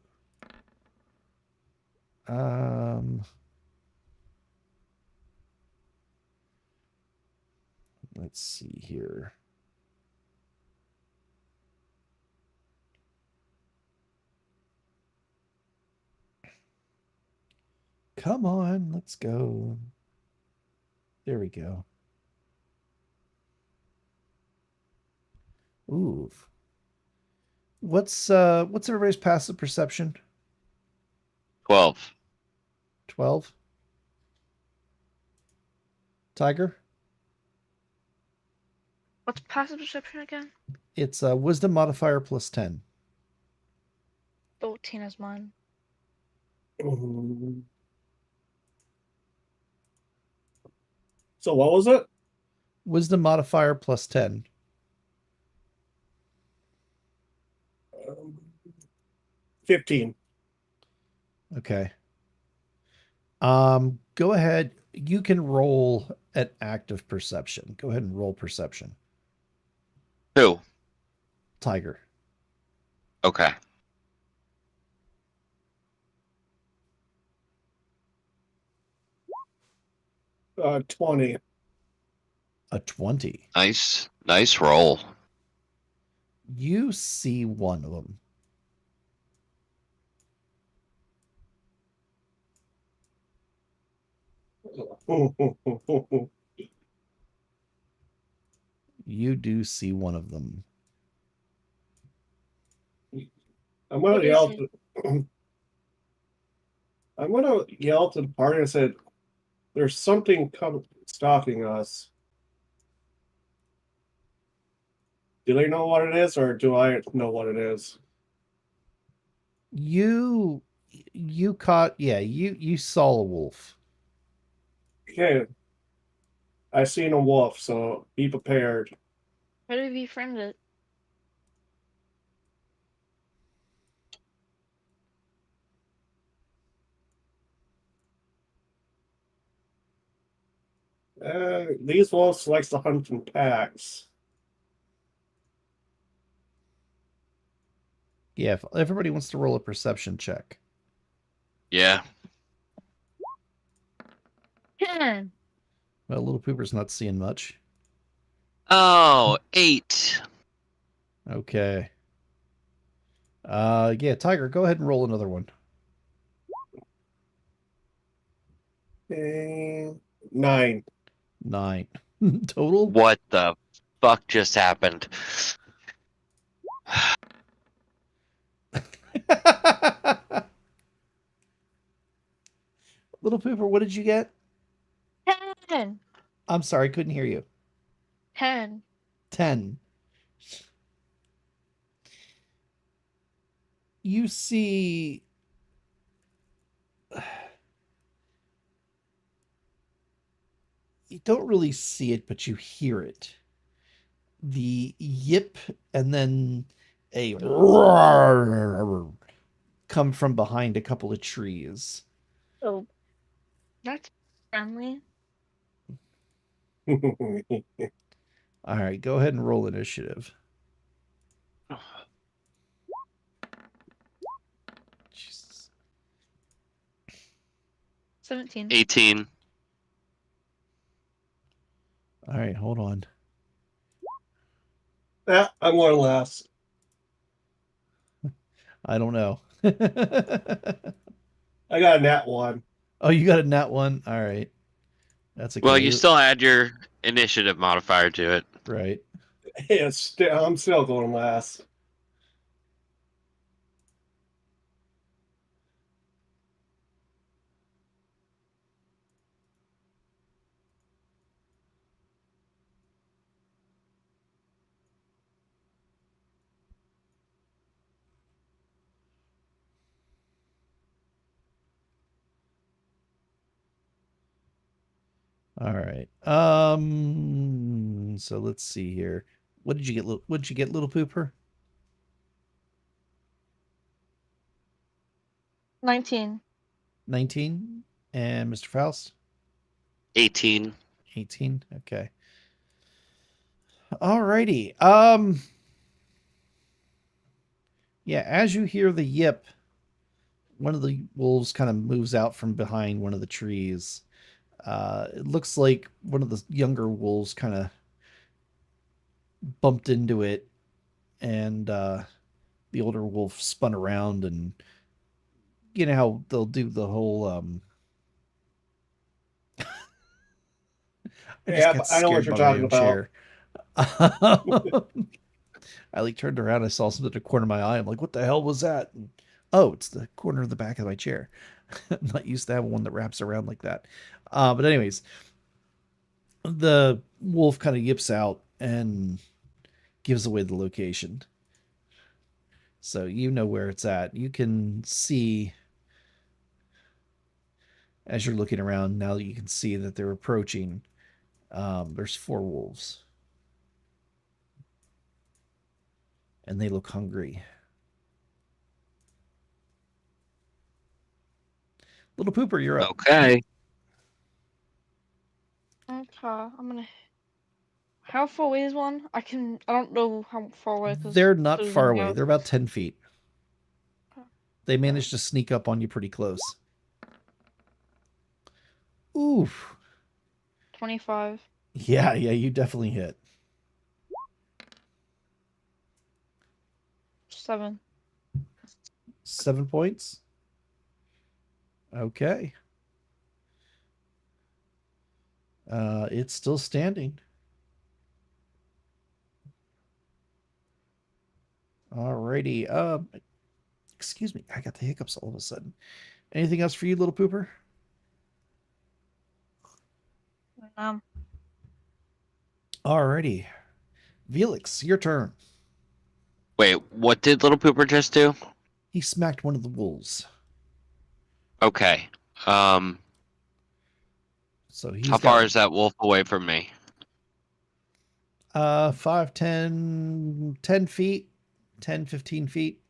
[SPEAKER 1] Let's see here. Come on, let's go. There we go. Ooh. What's everybody's passive perception?
[SPEAKER 3] 12.
[SPEAKER 1] 12. Tiger?
[SPEAKER 2] What's passive perception again?
[SPEAKER 1] It's a wisdom modifier plus 10.
[SPEAKER 2] 13 is mine.
[SPEAKER 4] So what was it?
[SPEAKER 1] Wisdom modifier plus 10.
[SPEAKER 4] 15.
[SPEAKER 1] Okay. Go ahead. You can roll at active perception. Go ahead and roll perception.
[SPEAKER 3] Who?
[SPEAKER 1] Tiger.
[SPEAKER 3] Okay.
[SPEAKER 4] Uh, 20.
[SPEAKER 1] A 20.
[SPEAKER 3] Nice roll.
[SPEAKER 1] You see one of them. You do see one of them.
[SPEAKER 4] I'm
[SPEAKER 2] What
[SPEAKER 4] gonna
[SPEAKER 2] is
[SPEAKER 4] yell.
[SPEAKER 2] it?
[SPEAKER 4] I'm gonna yell to the party and say, "There's something stalking us." Do they know what it is, or do I know what it is?
[SPEAKER 1] You caught, yeah, you saw a wolf.
[SPEAKER 4] Okay. I seen a wolf, so be prepared.
[SPEAKER 2] How do you befriend it?
[SPEAKER 4] These wolves likes to hunt in packs.
[SPEAKER 1] Yeah, if everybody wants to roll a perception check.
[SPEAKER 3] Yeah.
[SPEAKER 2] 10.
[SPEAKER 1] Well, Little Pooper's not seeing much.
[SPEAKER 3] Oh, 8.
[SPEAKER 1] Okay. Yeah, Tiger, go ahead and roll another one.
[SPEAKER 4] 9.
[SPEAKER 1] 9. Total?
[SPEAKER 3] What the fuck just happened?
[SPEAKER 1] Little Pooper, what did you get?
[SPEAKER 2] 10.
[SPEAKER 1] I'm sorry, couldn't hear you.
[SPEAKER 2] 10.
[SPEAKER 1] 10. You see you don't really see it, but you hear it. The yip and then a roar come from behind a couple of trees.
[SPEAKER 2] Oh, that's friendly.
[SPEAKER 1] All right, go ahead and roll initiative. Jesus.
[SPEAKER 2] 17.
[SPEAKER 3] 18.
[SPEAKER 1] All right, hold on.
[SPEAKER 4] Yeah, I'm going last.
[SPEAKER 1] I don't know.
[SPEAKER 4] I got a nat 1.
[SPEAKER 1] Oh, you got a nat 1? All right. That's okay.
[SPEAKER 3] Well, you still add your initiative modifier to it.
[SPEAKER 1] Right.
[SPEAKER 4] I'm still going last.
[SPEAKER 1] All right. So let's see here. What did you get? What did you get, Little Pooper?
[SPEAKER 2] 19.
[SPEAKER 1] 19. And Mr. Faust?
[SPEAKER 3] 18.
[SPEAKER 1] 18. Okay. Alrighty. Yeah, as you hear the yip, one of the wolves kind of moves out from behind one of the trees. It looks like one of the younger wolves kind of bumped into it, and the older wolf spun around, and you know how they'll do the whole I
[SPEAKER 4] Yeah,
[SPEAKER 1] got
[SPEAKER 4] I know what
[SPEAKER 1] scared
[SPEAKER 4] you're
[SPEAKER 1] by my
[SPEAKER 4] talking
[SPEAKER 1] own
[SPEAKER 4] about.
[SPEAKER 1] chair. I like turned around. I saw something in the corner of my eye. I'm like, what the hell was that? And, oh, it's the corner of the back of my chair. I'm not used to having one that wraps around like that. But anyways, the wolf kind of yips out and gives away the location. So you know where it's at. You can see as you're looking around now that you can see that they're approaching. There's 4 wolves. And they look hungry. Little Pooper, you're up.
[SPEAKER 3] Okay.
[SPEAKER 2] Okay, I'm gonna. How far away is one? I don't know how far away.
[SPEAKER 1] They're not far away. They're about 10 feet. They managed to sneak up on you pretty close. Oof.
[SPEAKER 2] 25.
[SPEAKER 1] Yeah, you definitely hit.
[SPEAKER 2] 7.
[SPEAKER 1] 7 points. Okay. It's still standing. Alrighty. Excuse me. I got the hiccups all of a sudden. Anything else for you, Little Pooper? Alrighty. Felix, your turn.
[SPEAKER 3] Wait, what did Little Pooper just do?
[SPEAKER 1] He smacked one of the wolves.
[SPEAKER 3] Okay.
[SPEAKER 1] So
[SPEAKER 3] How far is that wolf away from me?
[SPEAKER 1] 5, 10 feet, 10, 15 feet.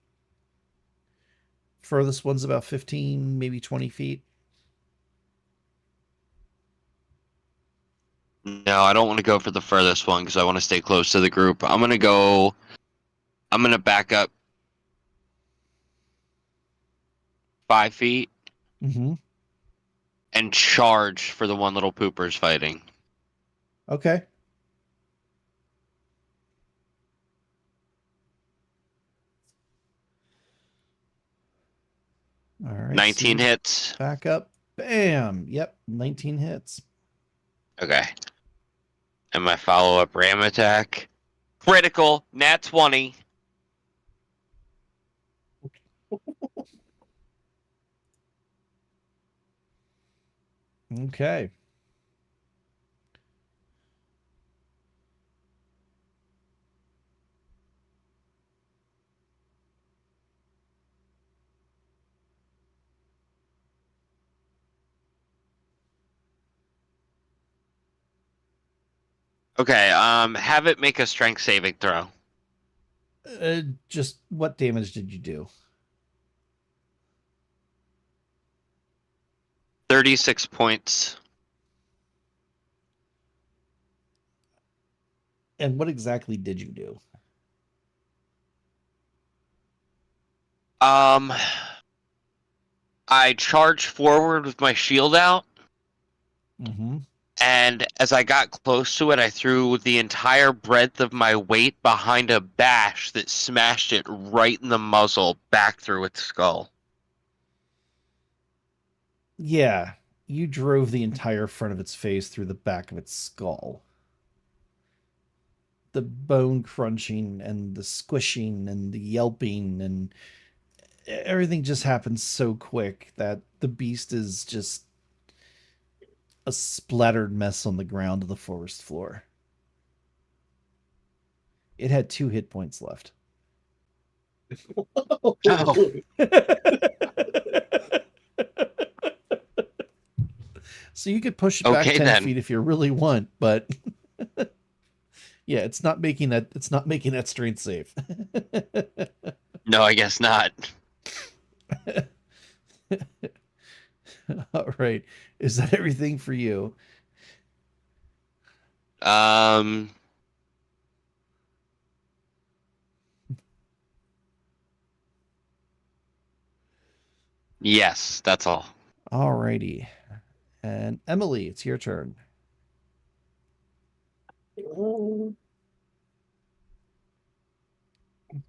[SPEAKER 1] Furthest one's about 15, maybe 20 feet.
[SPEAKER 3] No, I don't want to go for the furthest one because I want to stay close to the group. I'm going to back up 5 feet
[SPEAKER 1] Mm-hmm.
[SPEAKER 3] and charge for the one Little Pooper's fighting.
[SPEAKER 1] Okay. All right.
[SPEAKER 3] 19
[SPEAKER 1] so
[SPEAKER 3] hits.
[SPEAKER 1] back up. Bam. Yep. 19 hits.
[SPEAKER 3] Okay. And my follow-up ram attack. Critical. Nat 20.
[SPEAKER 1] Okay.
[SPEAKER 3] Okay, have it make a strength saving throw.
[SPEAKER 1] Just what damage did you do?
[SPEAKER 3] 36 points.
[SPEAKER 1] And what exactly did you do?
[SPEAKER 3] I charged forward with my shield out.
[SPEAKER 1] Mm-hmm.
[SPEAKER 3] And as I got close to it, I threw the entire breadth of my weight behind a bash that smashed it right in the muzzle back through its skull.
[SPEAKER 1] Yeah, you drove the entire front of its face through the back of its skull. The bone crunching and the squishing and the yelping and everything just happens so quick that the beast is just a splattered mess on the ground of the forest floor. It had 2 hit points left.
[SPEAKER 3] Oh.
[SPEAKER 1] So you could push it back
[SPEAKER 3] Okay,
[SPEAKER 1] 10
[SPEAKER 3] then.
[SPEAKER 1] feet if you really want, but yeah, it's not making that strength save.
[SPEAKER 3] No, I guess not.
[SPEAKER 1] All right. Is that everything for you?
[SPEAKER 3] Yes, that's all.
[SPEAKER 1] All righty. And Emily, it's your turn.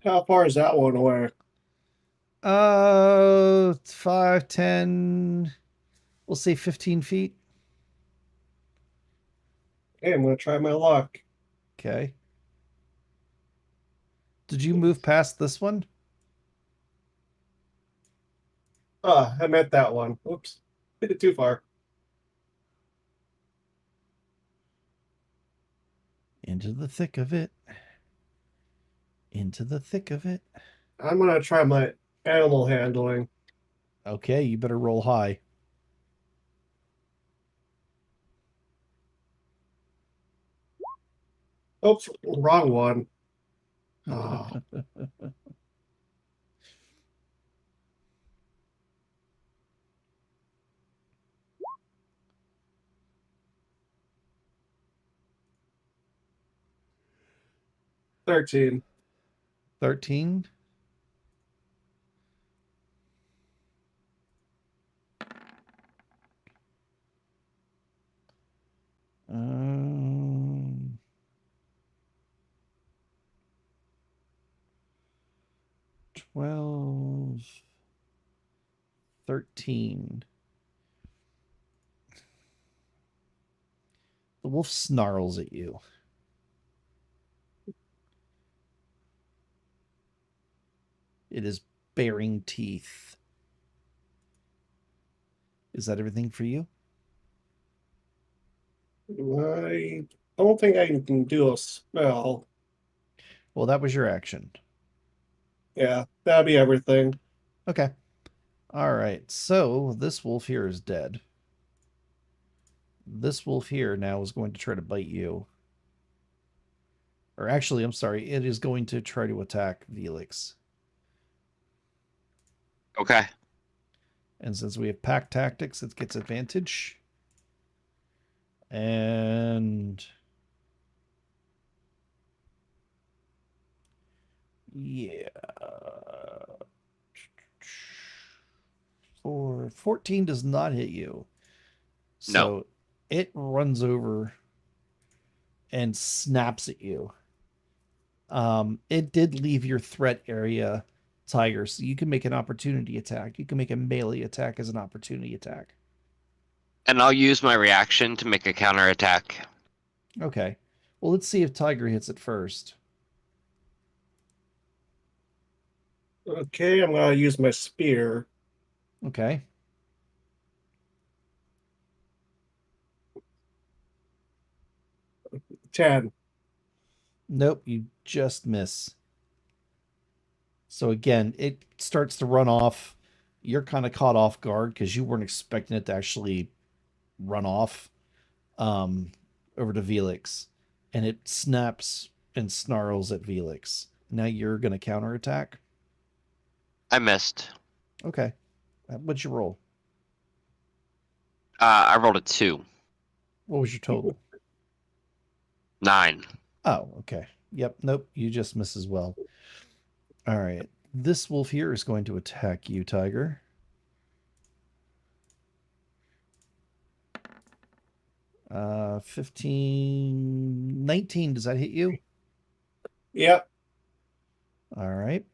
[SPEAKER 4] How far is that one away?
[SPEAKER 1] 5, 10, we'll say 15 feet.
[SPEAKER 4] Okay, I'm gonna try my luck.
[SPEAKER 1] Okay. Did you move past this one?
[SPEAKER 4] Ah, I meant that one. Oops. Hit it too far.
[SPEAKER 1] Into the thick of it. Into the thick of it.
[SPEAKER 4] I'm gonna try my animal handling.
[SPEAKER 1] Okay, you better roll high.
[SPEAKER 4] Oops, wrong one. Oh, 13.
[SPEAKER 1] 13. Um, 12. 13. The wolf snarls at you. It is baring teeth. Is that everything for you?
[SPEAKER 4] I don't think I can do a spell.
[SPEAKER 1] Well, that was your action.
[SPEAKER 4] Yeah, that'd be everything.
[SPEAKER 1] Okay. All right. So this wolf here is dead. This wolf here now is going to try to bite you. Or actually, I'm sorry. It is going to try to attack Velix.
[SPEAKER 3] Okay.
[SPEAKER 1] And since we have pack tactics, it gets advantage. And yeah. 14 does not hit you. So
[SPEAKER 3] No.
[SPEAKER 1] it runs over and snaps at you. It did leave your threat area, Tiger, so you can make an opportunity attack. You can make a melee attack as an opportunity attack.
[SPEAKER 3] And I'll use my reaction to make a counterattack.
[SPEAKER 1] Okay. Well, let's see if Tiger hits it first.
[SPEAKER 4] Okay, I'm gonna use my spear.
[SPEAKER 1] Okay.
[SPEAKER 4] Ten.
[SPEAKER 1] Nope, you just miss. So again, it starts to run off. You're kind of caught off guard because you weren't expecting it to actually run off um, over to Velix. And it snaps and snarls at Velix. Now you're going to counterattack.
[SPEAKER 3] I missed.
[SPEAKER 1] Okay. What'd you roll?
[SPEAKER 3] I rolled a 2.
[SPEAKER 1] What was your total?
[SPEAKER 3] 9.
[SPEAKER 1] Oh, okay. Yep. Nope. You just miss as well. All right. This wolf here is going to attack you, Tiger. Uh, 15, 19. Does that hit you?
[SPEAKER 4] Yep.
[SPEAKER 1] All right.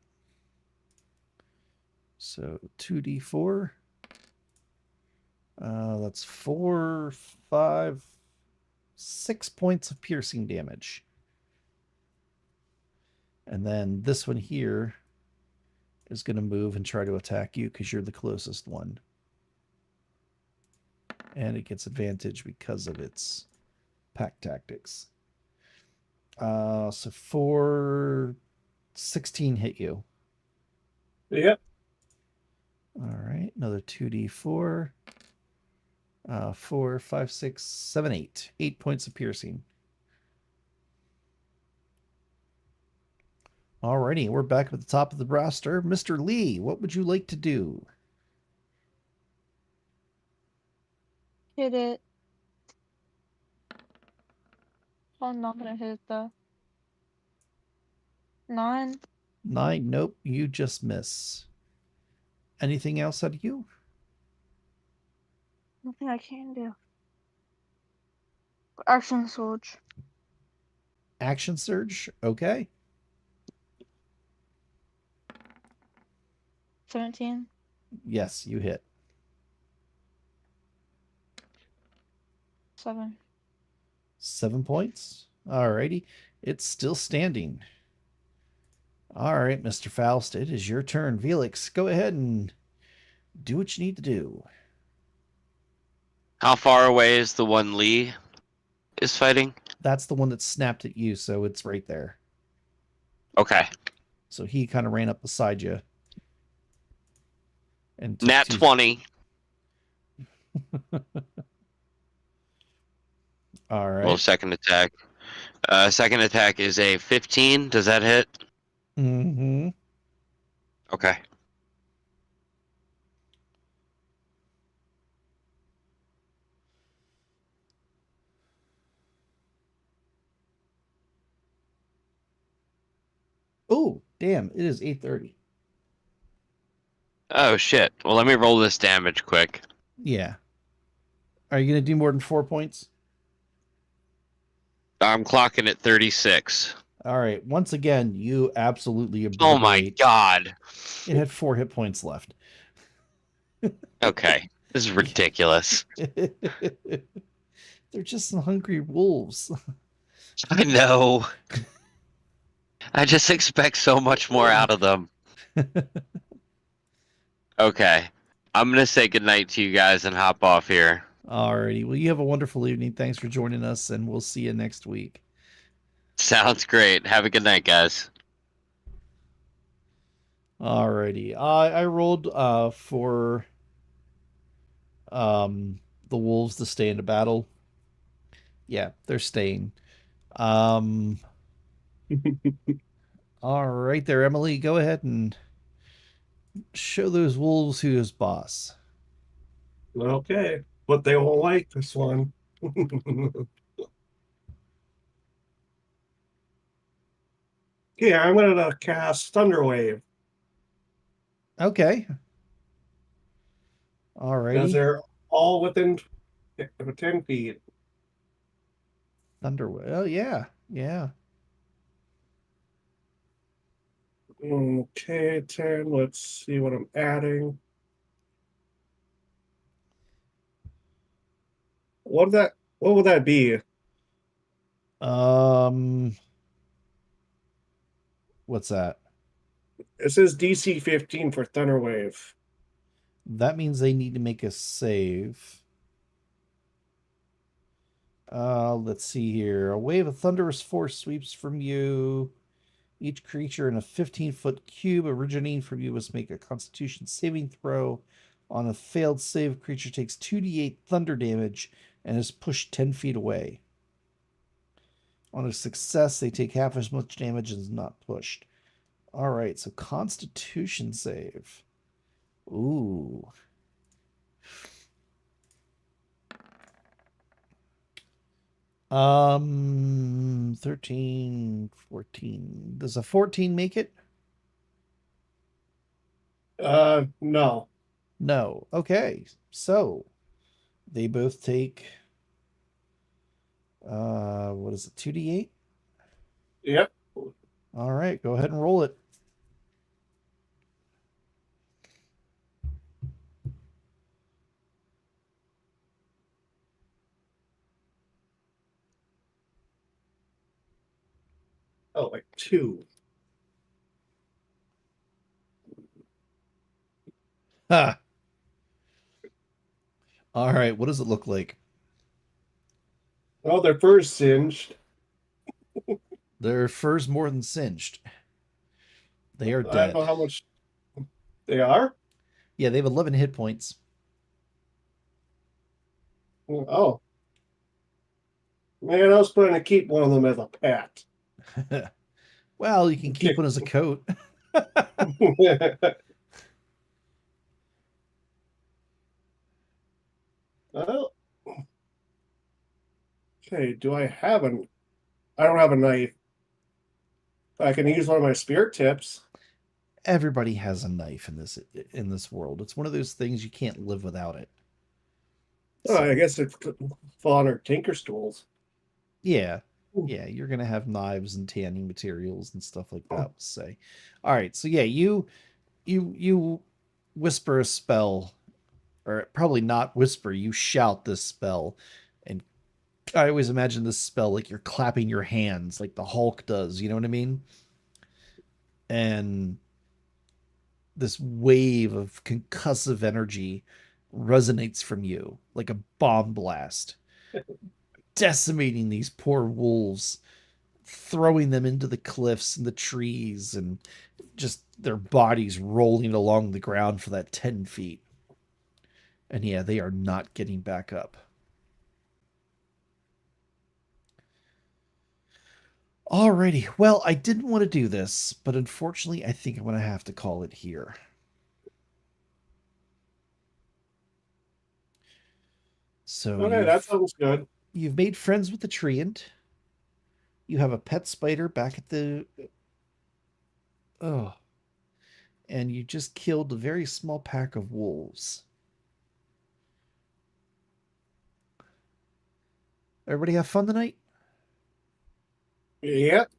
[SPEAKER 1] So 2d4. That's 4, 5, 6 points of piercing damage. And then this one here is going to move and try to attack you because you're the closest one. And it gets advantage because of its pack tactics. So 4, 16 hit you.
[SPEAKER 4] Yep.
[SPEAKER 1] All right, another 2d4. 4, 5, 6, 7, 8. 8 points of piercing. Alrighty, we're back at the top of the roster. Mr. Lee, what would you like to do?
[SPEAKER 2] Hit it. I'm not gonna hit it though. 9.
[SPEAKER 1] 9. Nope, you just miss. Anything else out of you?
[SPEAKER 2] Nothing I can do. Action surge.
[SPEAKER 1] Action surge? Okay.
[SPEAKER 2] 17.
[SPEAKER 1] Yes, you hit.
[SPEAKER 2] 7.
[SPEAKER 1] 7 points. Alrighty. It's still standing. All right, Mr. Faust, it is your turn. Felix, go ahead and do what you need to do.
[SPEAKER 3] How far away is the one Lee is fighting?
[SPEAKER 1] That's the one that snapped at you, so it's right there.
[SPEAKER 3] Okay.
[SPEAKER 1] So he kind of ran up beside you. And took
[SPEAKER 3] Nat 20.
[SPEAKER 1] All right.
[SPEAKER 3] Well, second attack. Second attack is a 15. Does that hit?
[SPEAKER 1] Mm-hmm.
[SPEAKER 3] Okay.
[SPEAKER 1] Oh, damn! It is 8:30.
[SPEAKER 3] Oh, shit. Well, let me roll this damage quick.
[SPEAKER 1] Yeah. Are you gonna do more than 4 points?
[SPEAKER 3] I'm clocking at 36.
[SPEAKER 1] All right. Once again, you absolutely
[SPEAKER 3] Oh my
[SPEAKER 1] obliterate.
[SPEAKER 3] god.
[SPEAKER 1] It had 4 hit points left.
[SPEAKER 3] Okay. This is ridiculous.
[SPEAKER 1] They're just some hungry wolves.
[SPEAKER 3] I know. I just expect so much more out of them. Okay. I'm going to say goodnight to you guys and hop off here.
[SPEAKER 1] Alrighty. Well, you have a wonderful evening. Thanks for joining us, and we'll see you next week.
[SPEAKER 3] Sounds great. Have a good night, guys.
[SPEAKER 1] Alrighty. I rolled for the wolves to stay into battle. Yeah, they're staying. All right there, Emily. Go ahead and show those wolves who is boss.
[SPEAKER 4] Okay, but they won't like this one. Yeah, I'm gonna cast Thunderwave
[SPEAKER 1] Okay.
[SPEAKER 4] because
[SPEAKER 1] Alrighty.
[SPEAKER 4] they're all within 10 feet.
[SPEAKER 1] Thunder. Oh yeah, yeah.
[SPEAKER 4] Okay, 10. Let's see what I'm adding. What would that be?
[SPEAKER 1] What's that?
[SPEAKER 4] It says DC 15 for Thunderwave.
[SPEAKER 1] That means they need to make a save. Let's see here. A wave of thunderous force sweeps from you. Each creature in a 15-foot cube originating from you must make a Constitution saving throw. On a failed save, creature takes 2d8 thunder damage and is pushed 10 feet away. On a success, they take half as much damage and is not pushed. All right, so Constitution save. Ooh. Um, 13, 14. Does a 14 make it?
[SPEAKER 4] No.
[SPEAKER 1] No. Okay. So they both take what is it, 2d8?
[SPEAKER 4] Yep.
[SPEAKER 1] All right, go ahead and roll it.
[SPEAKER 4] Oh, like 2.
[SPEAKER 1] Ha. All right, what does it look like?
[SPEAKER 4] Oh, their fur's singed.
[SPEAKER 1] Their fur's more than singed. They are
[SPEAKER 4] I don't
[SPEAKER 1] dead.
[SPEAKER 4] know how much they are.
[SPEAKER 1] Yeah, they have 11 hit points.
[SPEAKER 4] Oh. Man, I was planning to keep one of them as a pet.
[SPEAKER 1] Well, you can keep one as a coat.
[SPEAKER 4] Well, okay, I don't have a knife. I can use one of my spirit tips.
[SPEAKER 1] Everybody has a knife in this world. It's one of those things you can't live without it.
[SPEAKER 4] Oh, I guess it could fall under Tinker Stools.
[SPEAKER 1] Yeah. Yeah, you're gonna have knives and tanning materials and stuff like that. We'll say. All right, so yeah, you whisper a spell, or probably not whisper. You shout this spell, and I always imagine this spell like you're clapping your hands like the Hulk does, you know what I mean? And this wave of concussive energy resonates from you like a bomb blast, decimating these poor wolves, throwing them into the cliffs and the trees, and just their bodies rolling along the ground for that 10 feet. And yeah, they are not getting back up. Alrighty, well, I didn't want to do this, but unfortunately, I think I'm going to have to call it here. So
[SPEAKER 4] Okay, that sounds good.
[SPEAKER 1] you've made friends with the treant. You have a pet spider back at the... Oh. And you just killed a very small pack of wolves. Everybody have fun tonight?
[SPEAKER 4] Yep.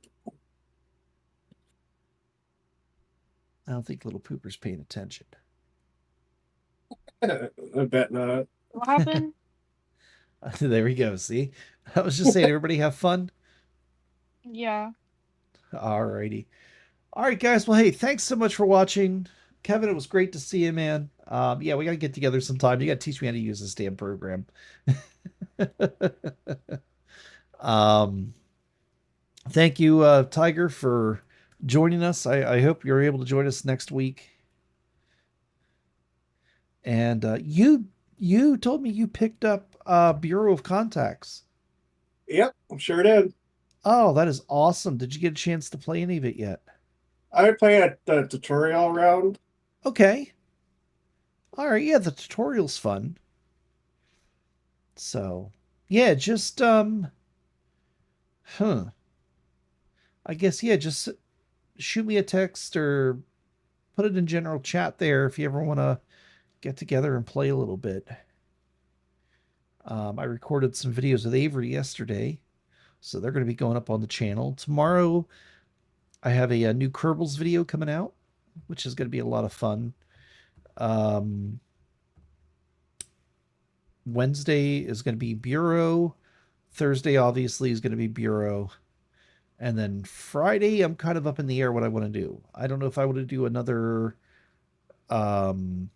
[SPEAKER 1] I don't think Little Pooper's paying attention.
[SPEAKER 4] I bet not.
[SPEAKER 2] What happened?
[SPEAKER 1] There we go. See? I was just saying, everybody have fun?
[SPEAKER 2] Yeah.
[SPEAKER 1] Alrighty. All right, guys. Well, hey, thanks so much for watching. Kevin, it was great to see you, man. Yeah, we got to get together sometime. You got to teach me how to use this damn program. Thank you, Tiger, for joining us. I hope you're able to join us next week. And you told me you picked up Bureau of Contacts.
[SPEAKER 4] Yep, sure did.
[SPEAKER 1] Oh, that is awesome. Did you get a chance to play any of it yet?
[SPEAKER 4] I played the tutorial round.
[SPEAKER 1] Okay. All right, yeah, the tutorial's fun. So, yeah, just I guess yeah, just shoot me a text or put it in general chat there if you ever want to get together and play a little bit. I recorded some videos with Avery yesterday, so they're going to be going up on the channel. Tomorrow, I have a new Kerbals video coming out, which is going to be a lot of fun. Wednesday is going to be Bureau. Thursday, obviously, is going to be Bureau. And then Friday, I'm kind of up in the air what I want to do. I don't know if I want to do another Into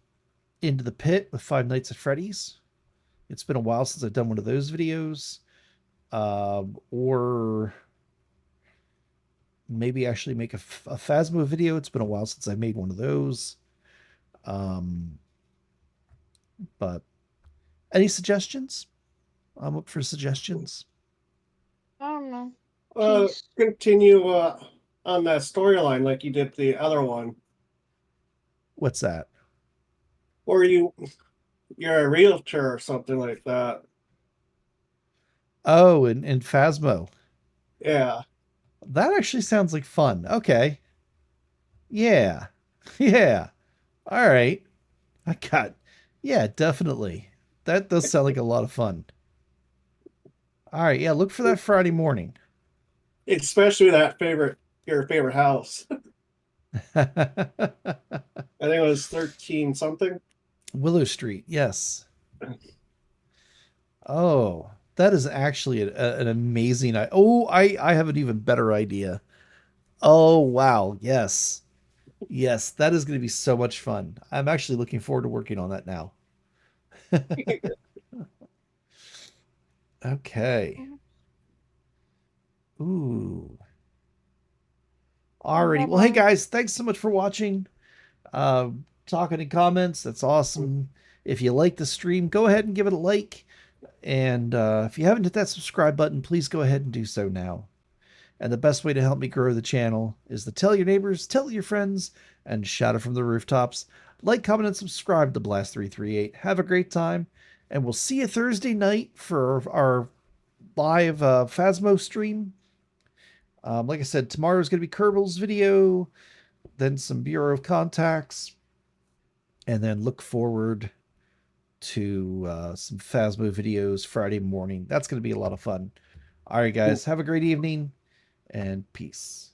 [SPEAKER 1] the Pit with Five Nights at Freddy's. It's been a while since I've done one of those videos. Or maybe actually make a Phasmo video. It's been a while since I made one of those. But any suggestions? I'm up for suggestions.
[SPEAKER 2] I don't know. Peace.
[SPEAKER 4] Continue on that storyline like you did the other one.
[SPEAKER 1] What's that?
[SPEAKER 4] Or you're a realtor or something like that.
[SPEAKER 1] Oh, and Phasmo.
[SPEAKER 4] Yeah.
[SPEAKER 1] That actually sounds like fun. Okay. Yeah. Yeah. All right. Yeah, definitely. That does sound like a lot of fun. All right. Yeah, look for that Friday morning.
[SPEAKER 4] Especially your favorite house. I think it was 13 something.
[SPEAKER 1] Willow Street. Yes. Oh, that is actually an amazing. I have an even better idea. Oh, wow. Yes. Yes, that is going to be so much fun. I'm actually looking forward to working on that now. Okay. Ooh. Alrighty. Well, hey guys, thanks so much for watching. Talking in comments. That's awesome. If you like the stream, go ahead and give it a like. And if you haven't hit that subscribe button, please go ahead and do so now. And the best way to help me grow the channel is to tell your neighbors, tell your friends, and shout it from the rooftops. Like, comment, and subscribe to Blast338. Have a great time, and we'll see you Thursday night for our live Phasmo stream. Like I said, tomorrow's going to be Kerbals video, then some Bureau of Contacts, and then look forward to some Phasmo videos Friday morning. That's going to be a lot of fun. All right, guys, have a great evening, and peace.